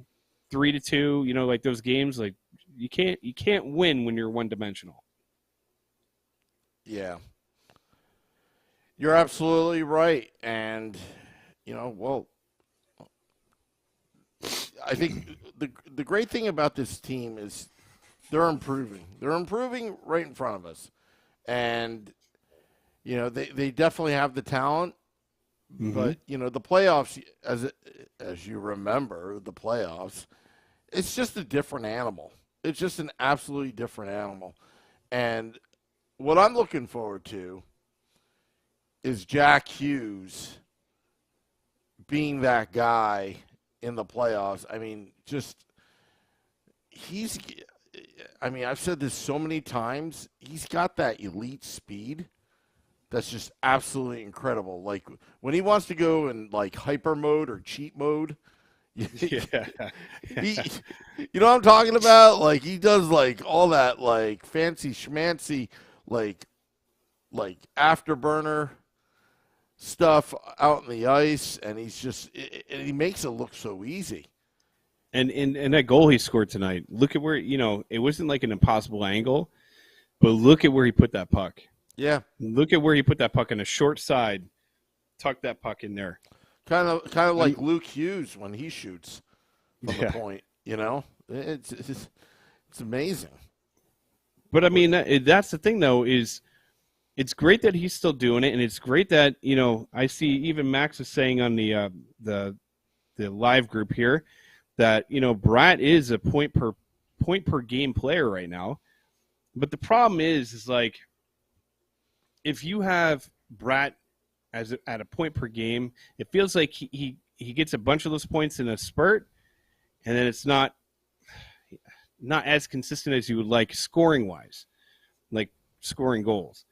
3-2. Like those games, like you can't win when you're one-dimensional. Yeah. You're absolutely right. And, I think the great thing about this team is they're improving. They're improving right in front of us. And, they definitely have the talent. Mm-hmm. But, the playoffs, as you remember, the playoffs, it's just a different animal. It's just an absolutely different animal. And what I'm looking forward to is Jack Hughes being that guy in the playoffs. I mean, I've said this so many times. He's got that elite speed that's just absolutely incredible. Like when he wants to go in like hyper mode or cheat mode, you know what I'm talking about? Like he does like all that like fancy schmancy like afterburner stuff out in the ice, and he makes it look so easy. And that goal he scored tonight, look at where, it wasn't like an impossible angle, but look at where he put that puck. Yeah. Look at where he put that puck on a short side, tuck that puck in there. Kind of like Luke Hughes when he shoots from the point, It's amazing. But I mean, that's the thing, though, is it's great that he's still doing it, and it's great that, I see even Max is saying on the live group here that, Bratt is a point per game player right now. But the problem is like, if you have Bratt at a point per game, it feels like he gets a bunch of those points in a spurt, and then it's not as consistent as you would like scoring-wise, like scoring goals.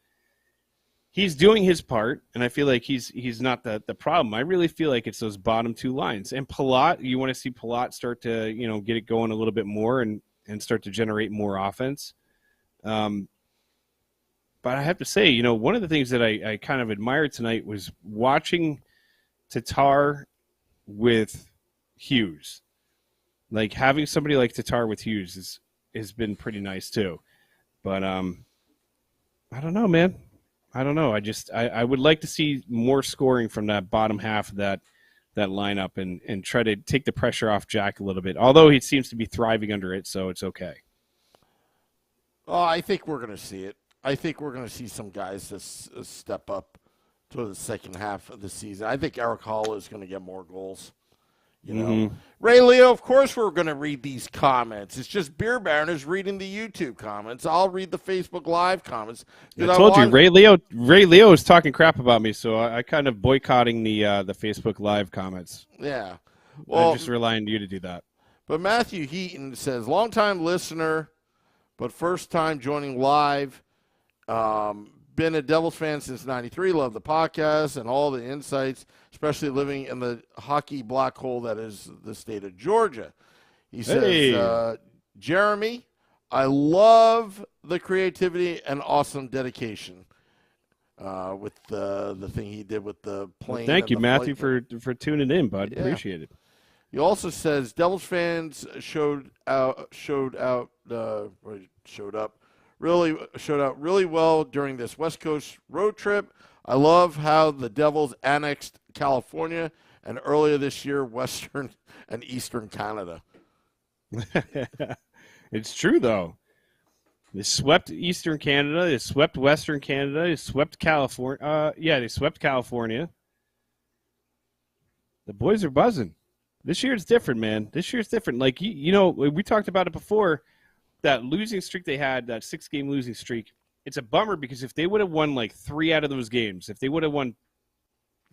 He's doing his part, and I feel like he's not the problem. I really feel like it's those bottom two lines. And Palat, you want to see Palat start to, get it going a little bit more and start to generate more offense. But I have to say, one of the things that I kind of admired tonight was watching Tatar with Hughes. Like having somebody like Tatar with Hughes has been pretty nice too. But I don't know, man. I don't know. I would like to see more scoring from that bottom half of that lineup and try to take the pressure off Jack a little bit. Although he seems to be thriving under it, so it's okay. Oh, I think we're going to see it. I think we're going to see some guys that step up to the second half of the season. I think Eric Hall is going to get more goals. Ray Leo, of course we're going to read these comments. It's just Beer Baron is reading the YouTube comments. I'll read the Facebook Live comments. I told you, Ray Leo is talking crap about me, so I kind of boycotting the Facebook Live comments. Yeah. Well, I'm just relying on you to do that. But Matthew Heaton says, longtime listener, but first time joining live. Been a Devils fan since '93. Love the podcast and all the insights, especially living in the hockey black hole that is the state of Georgia. He says, Jeremy, I love the creativity and awesome dedication with the thing he did with the plane. Well, thank you, Matthew, for tuning in, bud. Yeah. Appreciate it. He also says Devils fans showed out really well during this West Coast road trip. I love how the Devils annexed California and earlier this year Western and Eastern Canada. It's true, though. They swept Eastern Canada. They swept Western Canada. They swept California. They swept California. The boys are buzzing. This year it's different, man. This year's different. Like, you know, we talked about it before, that losing streak they had, that 6-game losing streak. It's a bummer because if they would have won like 3 out of those games, if they would have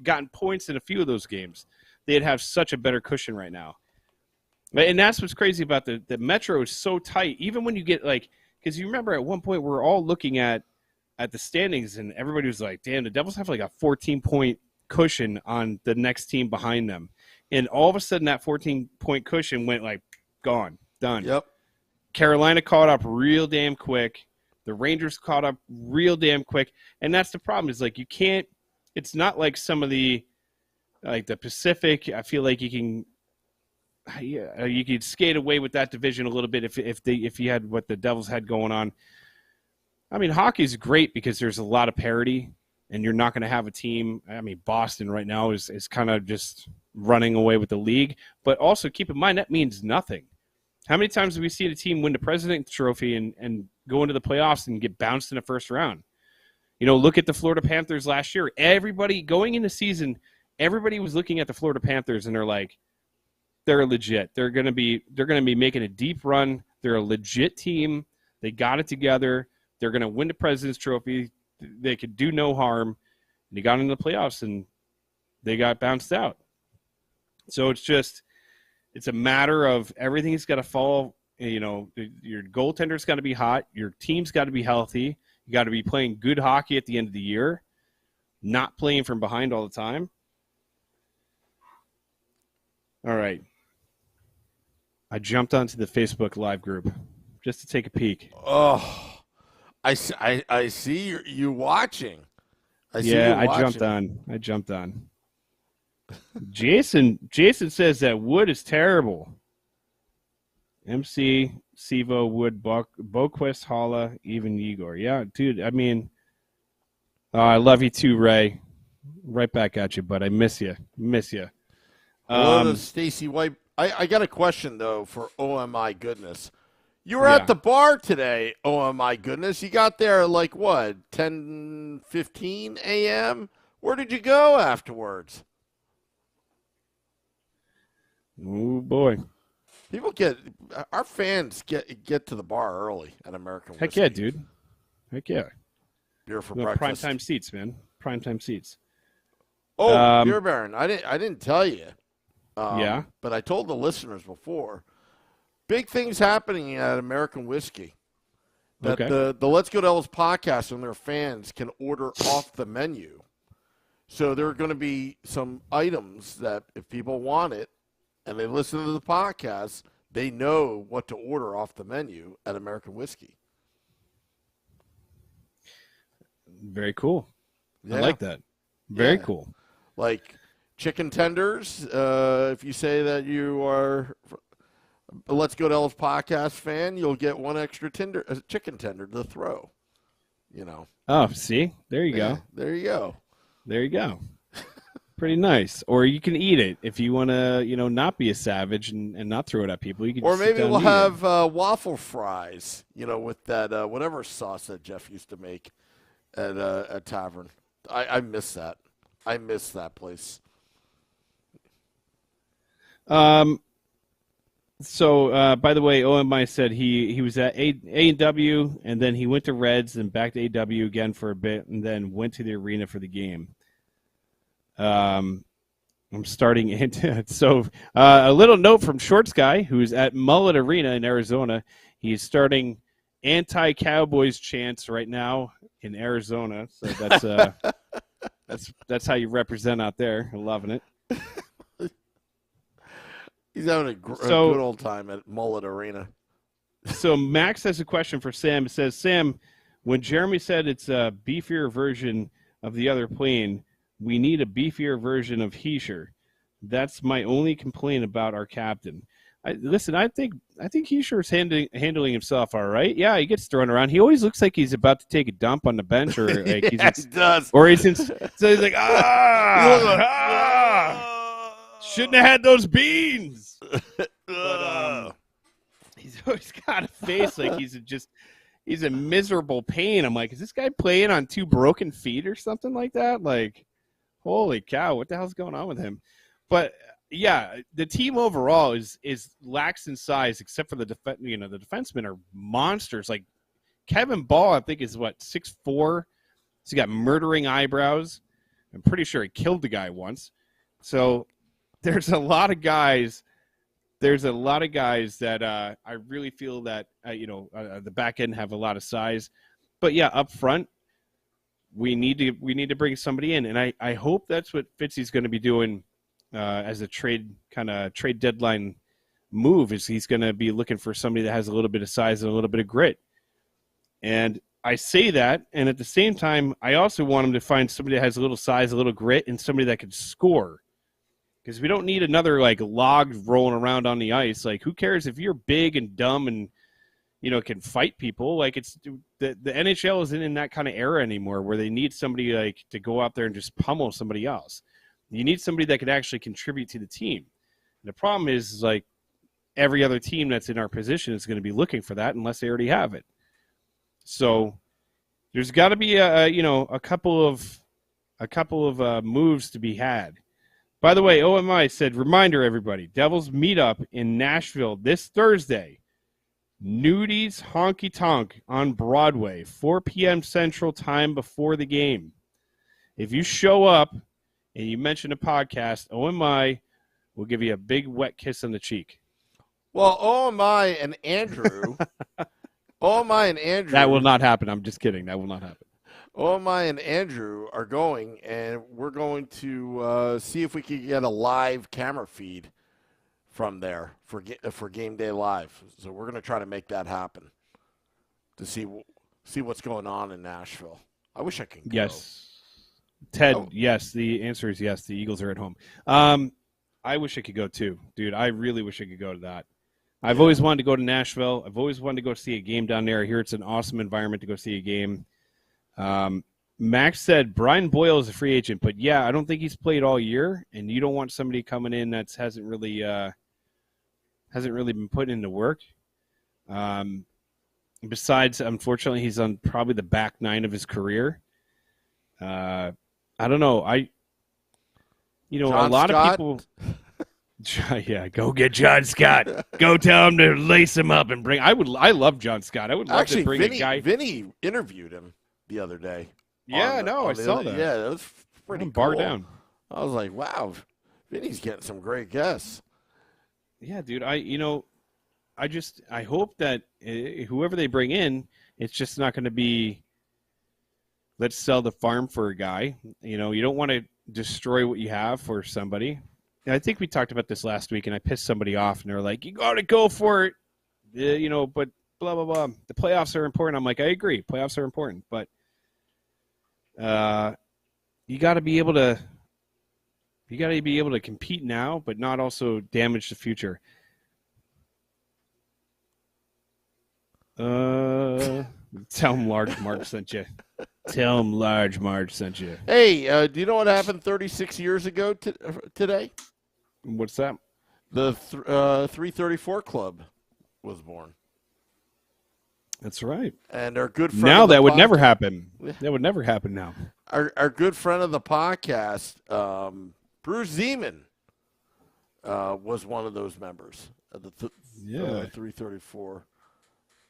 gotten points in a few of those games, they'd have such a better cushion right now. And that's what's crazy about the Metro is so tight. Even when you get like, because you remember at one point we were all looking at the standings and everybody was like, damn, the Devils have like a 14-point cushion on the next team behind them. And all of a sudden that 14-point cushion went like gone, done. Yep. Carolina caught up real damn quick. The Rangers caught up real damn quick. And that's the problem is like you can't – it's not like some of the – like the Pacific, I feel like you can skate away with that division a little bit if you had what the Devils had going on. I mean, hockey's great because there's a lot of parity, and you're not going to have a team. I mean, Boston right now is kind of just running away with the league. But also keep in mind that means nothing. How many times have we seen a team win the President's Trophy and go into the playoffs and get bounced in the first round? You know, look at the Florida Panthers last year. Everybody going into season, everybody was looking at the Florida Panthers and they're like, they're legit. They're going to be making a deep run. They're a legit team. They got it together. They're going to win the President's Trophy. They could do no harm. And they got into the playoffs and they got bounced out. So it's a matter of everything's got to fall. You know, your goaltender's got to be hot. Your team's got to be healthy. You got to be playing good hockey at the end of the year, not playing from behind all the time. All right. I jumped onto the Facebook Live group just to take a peek. Oh, I see you watching. I jumped on. Jason says that Wood is terrible. MC, Sivo, Wood, Boquist, Holla, even Igor. Yeah, dude, I mean, I love you too, Ray. Right back at you, bud. I miss you. Hello to Stacy White. I got a question, though, for OMI goodness. You were at the bar today, OMI goodness. You got there at like, what, 10:15 a.m.? Where did you go afterwards? Oh, boy. Our fans get to the bar early at American Whiskey. Heck yeah, dude. Heck yeah. Beer for breakfast. Primetime seats, man. Primetime seats. Oh, Beer Baron. I didn't tell you. Yeah. But I told the listeners before. Big things happening at American Whiskey. That the Let's Go Devils podcast and their fans can order off the menu. So there are going to be some items that if people want it and they listen to the podcast, they know what to order off the menu at American Whiskey. Very cool. Yeah. I like that. Very cool. Like chicken tenders. If you say that you are a Let's Go Devils podcast fan, you'll get one extra chicken tender to throw. You know. Oh, see? There you go. There you go. There you go. Pretty nice. Or you can eat it if you want to, not be a savage and not throw it at people. You can. Or maybe we'll have waffle fries, with that whatever sauce that Jeff used to make at a tavern. I miss that. I miss that place. So, by the way, OMI said he was at A&W, and then he went to Reds, and back to A&W again for a bit, and then went to the arena for the game. I'm starting into so a little note from Shorts Guy, who's at Mullet Arena in Arizona. He's starting anti-Cowboys chants right now in Arizona. So that's how you represent out there. I'm loving it. He's having a good old time at Mullet Arena. So Max has a question for Sam. It says, Sam, when Jeremy said it's a beefier version of the other plane, we need a beefier version of Heischer. That's my only complaint about our captain. I think Heischer's handling himself all right. Yeah, he gets thrown around. He always looks like he's about to take a dump on the bench, or like he does. Or so he's like, shouldn't have had those beans. But he's always got a face like he's a miserable pain. I'm like, is this guy playing on 2 broken feet or something like that? Like, holy cow, what the hell's going on with him? But yeah, the team overall is lacks in size, except for the the defensemen are monsters. Like Kevin Ball, I think is 6'4". He's got murdering eyebrows. I'm pretty sure he killed the guy once. So there's a lot of guys. There's a lot of guys that I really feel that the back end have a lot of size. But yeah, up front, we need to bring somebody in, and I hope that's what Fitzy's going to be doing. As a trade deadline move, is he's going to be looking for somebody that has a little bit of size and a little bit of grit. And I say that, and at the same time, I also want him to find somebody that has a little size, a little grit, and somebody that can score. Because we don't need another log rolling around on the ice. Like, who cares if you're big and dumb and can fight people? Like, it's the NHL isn't in that kind of era anymore where they need somebody to go out there and just pummel somebody else. You need somebody that can actually contribute to the team. And the problem is every other team that's in our position is going to be looking for that unless they already have it. So there's got to be a couple of moves to be had. By the way, OMI said, reminder everybody, Devils meet up in Nashville this Thursday. Nudies Honky Tonk on Broadway, 4 p.m. Central Time before the game. If you show up and you mention a podcast, OMI will give you a big wet kiss on the cheek. Well, OMI and Andrew. That will not happen. I'm just kidding. That will not happen. OMI and Andrew are going, and we're going to see if we can get a live camera feed from there for Game Day Live. So we're going to try to make that happen to see what's going on in Nashville. I wish I could go. Yes. Ted, yes. The answer is yes. The Eagles are at home. I wish I could go too, dude. I really wish I could go to that. I've always wanted to go to Nashville. I've always wanted to go see a game down there. I hear it's an awesome environment to go see a game. Max said Brian Boyle is a free agent, but yeah, I don't think he's played all year, and you don't want somebody coming in that hasn't really been put into work. Besides, unfortunately, he's on probably the back 9 of his career. I don't know. A lot of people. Yeah, go get John Scott. Go tell him to lace him up and bring. I love John Scott. I would love to bring a guy. Vinny interviewed him the other day. Yeah, I saw that. Yeah, that was pretty bar cool. Down. I was like, wow, Vinny's getting some great guests. Yeah, dude. I hope that whoever they bring in, it's just not going to be. Let's sell the farm for a guy. You don't want to destroy what you have for somebody. And I think we talked about this last week, and I pissed somebody off, and they're like, you got to go for it. But blah, blah, blah. The playoffs are important. I'm like, I agree. Playoffs are important. But you got to be able to compete now, but not also damage the future. Tell him Large Mark sent you. Tell him Large Mark sent you. Hey, do you know what happened 36 years ago today? What's that? The 334 Club was born. That's right. And our good friend. Now that would never happen. That would never happen now. Our good friend of the podcast, Bruce Zeman, was one of those members of the 334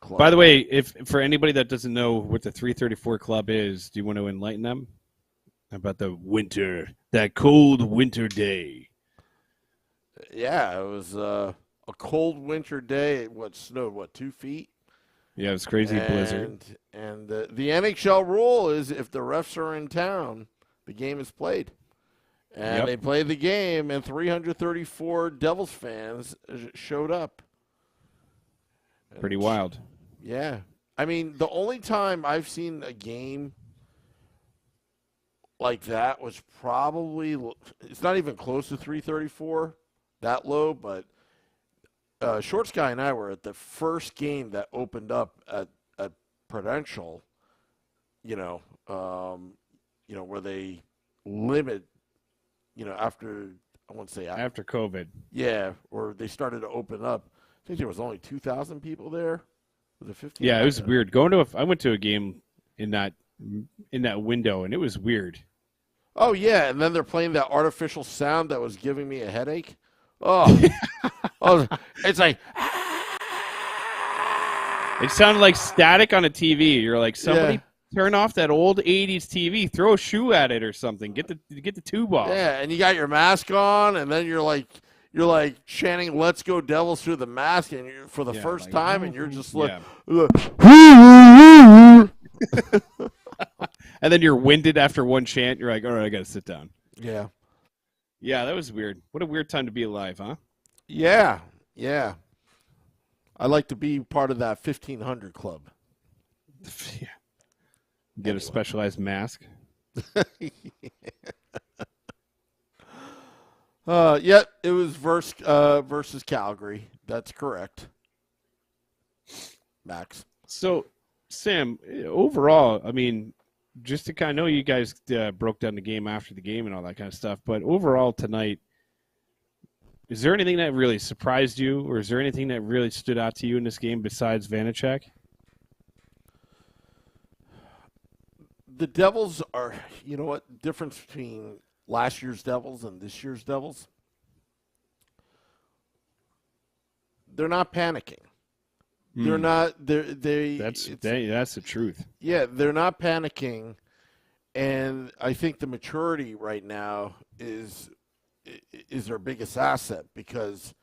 Club. By the way, if for anybody that doesn't know what the 334 Club is, do you want to enlighten them about that cold winter day? Yeah, it was a cold winter day. What snowed? 2 feet? Yeah, it was crazy blizzard. And the NHL rule is if the refs are in town, the game is played. And they played the game, and 334 Devils fans showed up. Pretty wild. Yeah. I mean, the only time I've seen a game like that was probably, it's not even close to 334, that low, but Short Sky and I were at the first game that opened up at Prudential, where they limit, after, I won't say after COVID. Yeah, or they started to open up. I think there was only 2,000 people there. Was it 15? Yeah, it was weird. I went to a game in that window, and it was weird. Oh, yeah, and then they're playing that artificial sound that was giving me a headache. Oh, it's like... It sounded like static on a TV. You're like, somebody turn off that old 80s TV, throw a shoe at it or something. Get the tube off. Yeah, and you got your mask on, and then you're like chanting "Let's Go Devils" through the mask, and for the first time, and you're just like, and then you're winded after one chant. You're like, all right, I got to sit down. Yeah. Yeah, that was weird. What a weird time to be alive, huh? Yeah. I like to be part of that 1,500 club. Yeah. Get a specialized mask. It was versus Calgary. That's correct. Max. So, Sam, overall, I mean, just to kind of know you guys broke down the game after the game and all that kind of stuff, but overall tonight, is there anything that really surprised you, or is there anything that really stood out to you in this game besides Vanacek? The Devils are, difference between last year's Devils and this year's Devils? They're not panicking. They're not. That's the truth. Yeah, they're not panicking, and I think the maturity right now is their biggest asset because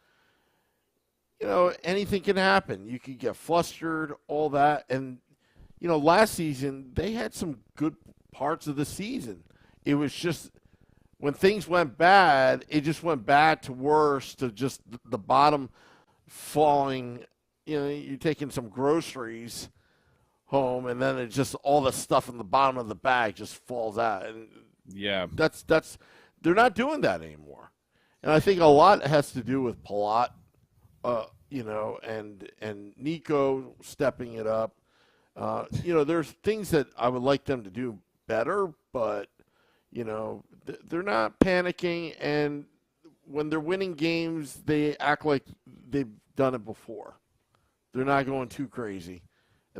anything can happen. You could get flustered, all that, and last season they had some good parts of the season. It was just when things went bad, it just went bad to worse to just the bottom falling. You're taking some groceries home, and then it's just all the stuff in the bottom of the bag just falls out. And yeah, that's they're not doing that anymore. And I think a lot has to do with Palat, and Nico stepping it up. There's things that I would like them to do better, but they're not panicking. And when they're winning games, they act like they've done it before. They're not going too crazy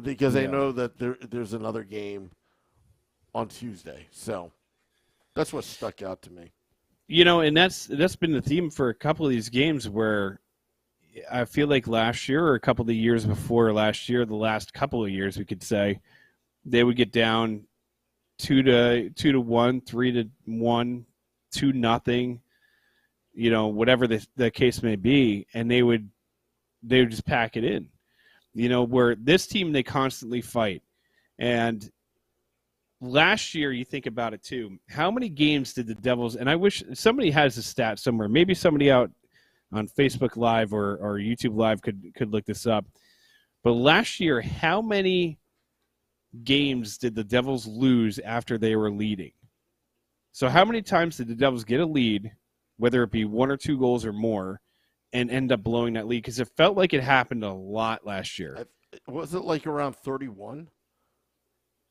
because they know that there's another game on Tuesday. So that's what stuck out to me. And that's been the theme for a couple of these games where I feel like last year or a couple of the years before last year, the last couple of years, we could say, they would get down 2-1, 3-1, 2-0, whatever the case may be, and they would just pack it in. Where this team, they constantly fight. And last year, you think about it too, how many games did the Devils, and I wish somebody has a stat somewhere, maybe somebody out on Facebook Live or YouTube Live could look this up. But last year, how many games did the Devils lose after they were leading? So how many times did the Devils get a lead, whether it be 1 or 2 goals or more, and end up blowing that lead? Because it felt like it happened a lot last year. Was it like around 31?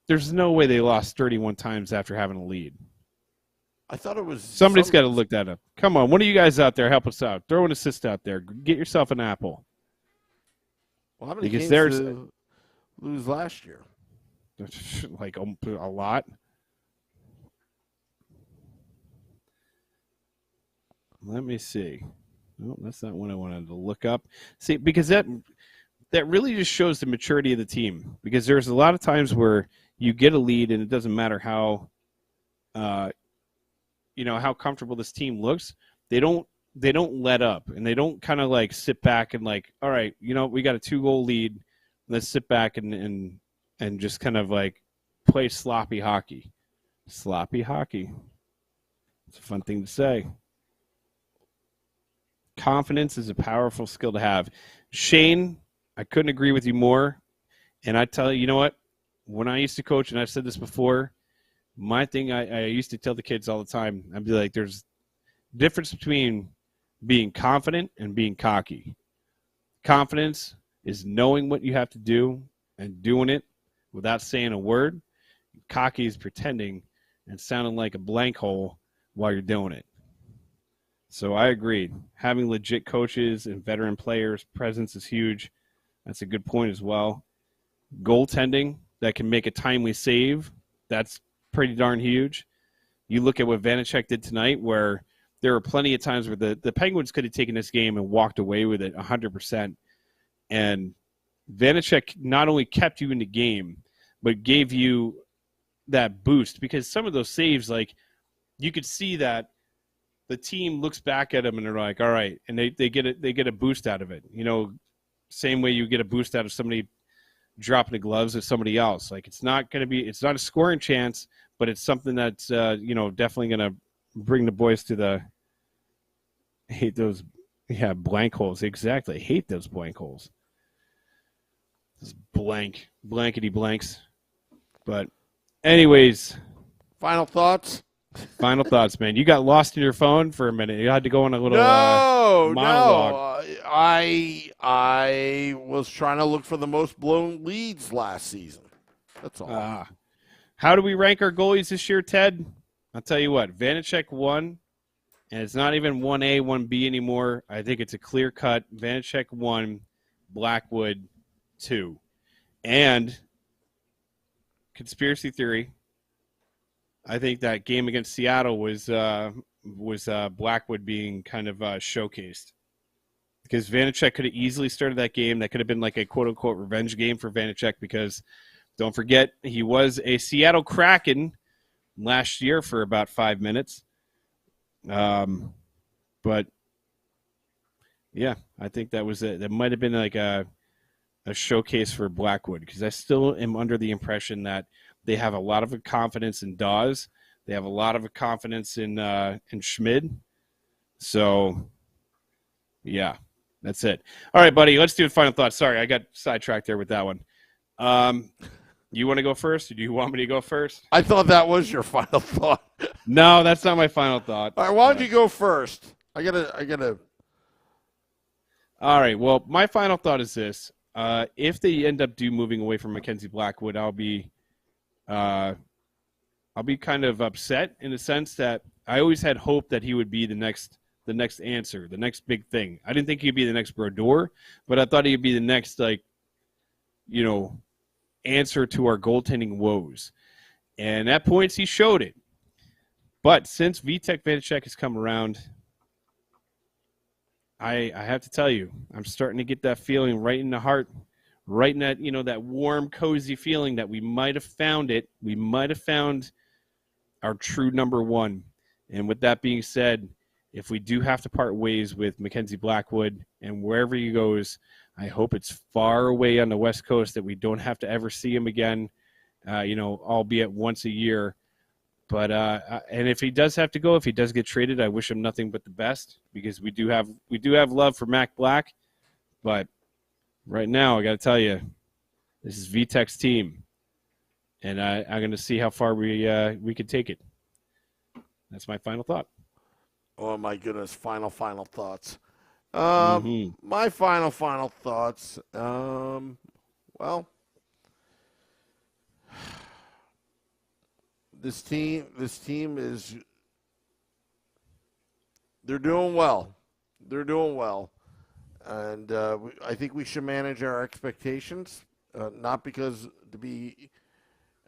There's no way they lost 31 times after having a lead. I thought it was... Somebody's got to look that up. Come on, one of you guys out there, help us out. Throw an assist out there. Get yourself an apple. Well, how many games did they lose last year? Like a lot. Let me see. No, that's not what I wanted to look up. See, because that really just shows the maturity of the team. Because there's a lot of times where you get a lead and it doesn't matter how comfortable this team looks. They don't let up, and they don't kind of like sit back and like, all right, we got a 2-goal lead. Let's sit back and just kind of like play sloppy hockey. Sloppy hockey. It's a fun thing to say. Confidence is a powerful skill to have. Shane, I couldn't agree with you more. And I tell you, you know what? When I used to coach, and I've said this before, my thing I used to tell the kids all the time, I'd be like, there's a difference between being confident and being cocky. Confidence is knowing what you have to do and doing it without saying a word. Cocky is pretending and sounding like a blank hole while you're doing it. So I agreed. Having legit coaches and veteran players' presence is huge. That's a good point as well. Goaltending that can make a timely save, that's pretty darn huge. You look at what Vanacek did tonight, where there were plenty of times where the Penguins could have taken this game and walked away with it 100%. And Vanacek not only kept you in the game, but gave you that boost, because some of those saves, like, you could see that the team looks back at him and they're like, all right, and they get a boost out of it. You know, same way you get a boost out of somebody dropping the gloves at somebody else. Like, it's not a scoring chance, but it's something that's definitely going to bring the boys to the hate those blank holes. Exactly. I hate those blank holes. Those blankety blanks. But anyways, Final thoughts? Final thoughts, man. You got lost in your phone for a minute. You had to go on a little monologue. No. I was trying to look for the most blown leads last season. That's all. How do we rank our goalies this year, Ted? I'll tell you what. Vanacek 1, and it's not even 1A, 1B anymore. I think it's a clear cut. Vanacek 1, Blackwood 2. And conspiracy theory, I think that game against Seattle was Blackwood being kind of showcased, because Vanacek could have easily started that game. That could have been like a quote-unquote revenge game for Vanacek, because don't forget, he was a Seattle Kraken last year for about 5 minutes. But, yeah, I think that might have been like a showcase for Blackwood, because I still am under the impression that they have a lot of confidence in Dawes. They have a lot of confidence in Schmid. So, yeah, that's it. All right, buddy, let's do a final thought. Sorry, I got sidetracked there with that one. You want to go first, or do you want me to go first? I thought that was your final thought. No, that's not my final thought. All right, why don't you go first? I gotta. All right, well, my final thought is this. If they end up moving away from Mackenzie Blackwood, I'll be kind of upset, in the sense that I always had hope that he would be the next answer, the next big thing. I didn't think he'd be the next Brodeur, but I thought he'd be the next, answer to our goaltending woes. And at points he showed it. But since Vitek Vanacek has come around, I have to tell you, I'm starting to get that feeling right in the heart, right in that, that warm, cozy feeling that we might have found it. We might have found our true number one. And with that being said, if we do have to part ways with Mackenzie Blackwood and wherever he goes, I hope it's far away on the West Coast, that we don't have to ever see him again, albeit once a year. But and if he does have to go, if he does get traded, I wish him nothing but the best, because we do have love for Mac Black. But right now, I got to tell you, this is VTech's team, and I'm going to see how far we can take it. That's my final thought. Oh my goodness! Final thoughts. My final thoughts. Well, this team is, they're doing well. And I think we should manage our expectations, not because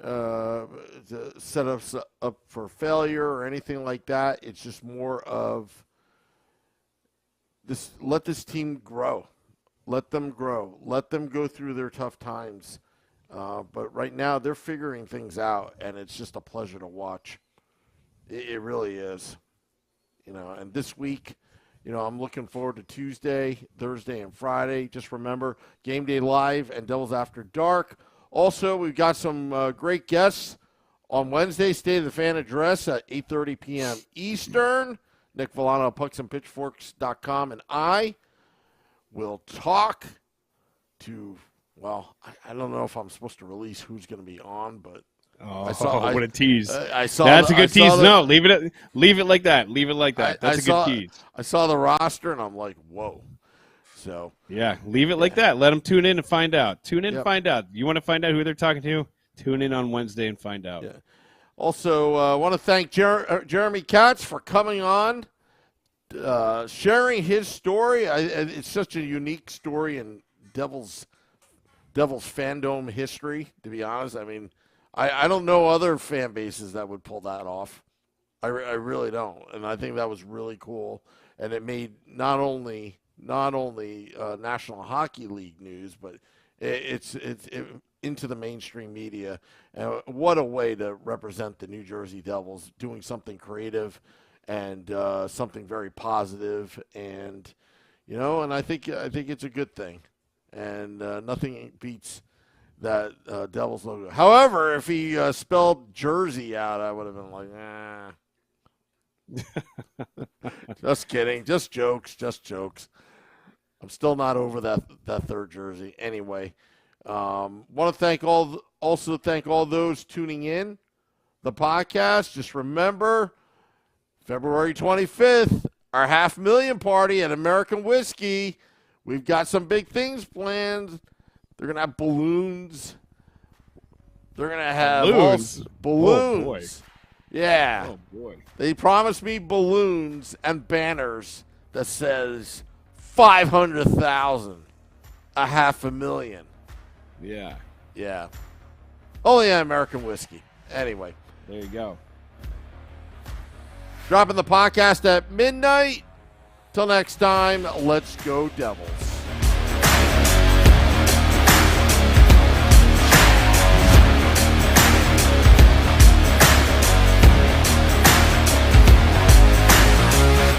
to set us up for failure or anything like that. It's just more of this. Let this team grow. Let them grow. Let them go through their tough times. But right now they're figuring things out, and it's just a pleasure to watch. It really is. And this week, I'm looking forward to Tuesday, Thursday, and Friday. Just remember, Game Day Live and Devils After Dark. Also, we've got some great guests On Wednesday, State of the Fan Address at 8:30 p.m. Eastern. Nick Villano of pucksandpitchforks.com, and I will talk to, well, I don't know if I'm supposed to release who's going to be on, but what a tease. That's a good tease. No, leave it like that. Leave it like that. That's a good tease. I saw the roster, and I'm like, whoa. So yeah, leave it like that. Let them tune in and find out. Tune in and find out. You want to find out who they're talking to? Tune in on Wednesday and find out. Yeah. Also, I want to thank Jeremy Katz for coming on, sharing his story. It's such a unique story in Devils fandom history, to be honest. I mean, I don't know other fan bases that would pull that off. I really don't. And I think that was really cool. And it made not only National Hockey League news, but it's into the mainstream media. And what a way to represent the New Jersey Devils, doing something creative and something very positive, and and I think it's a good thing, and nothing beats that Devils logo. However, if he spelled Jersey out, I would have been like, just kidding, just jokes. I'm still not over that third jersey. Anyway, want to thank all those tuning in the podcast. Just remember, February 25th, our $500,000 party at American Whiskey. We've got some big things planned. They're gonna have balloons. They're gonna have balloons. Oh, boy. Yeah. Oh boy. They promised me balloons and banners that says 500,000, a $500,000. Yeah. Yeah. Only American Whiskey. Anyway. There you go. Dropping the podcast at midnight. Till next time, let's go Devils.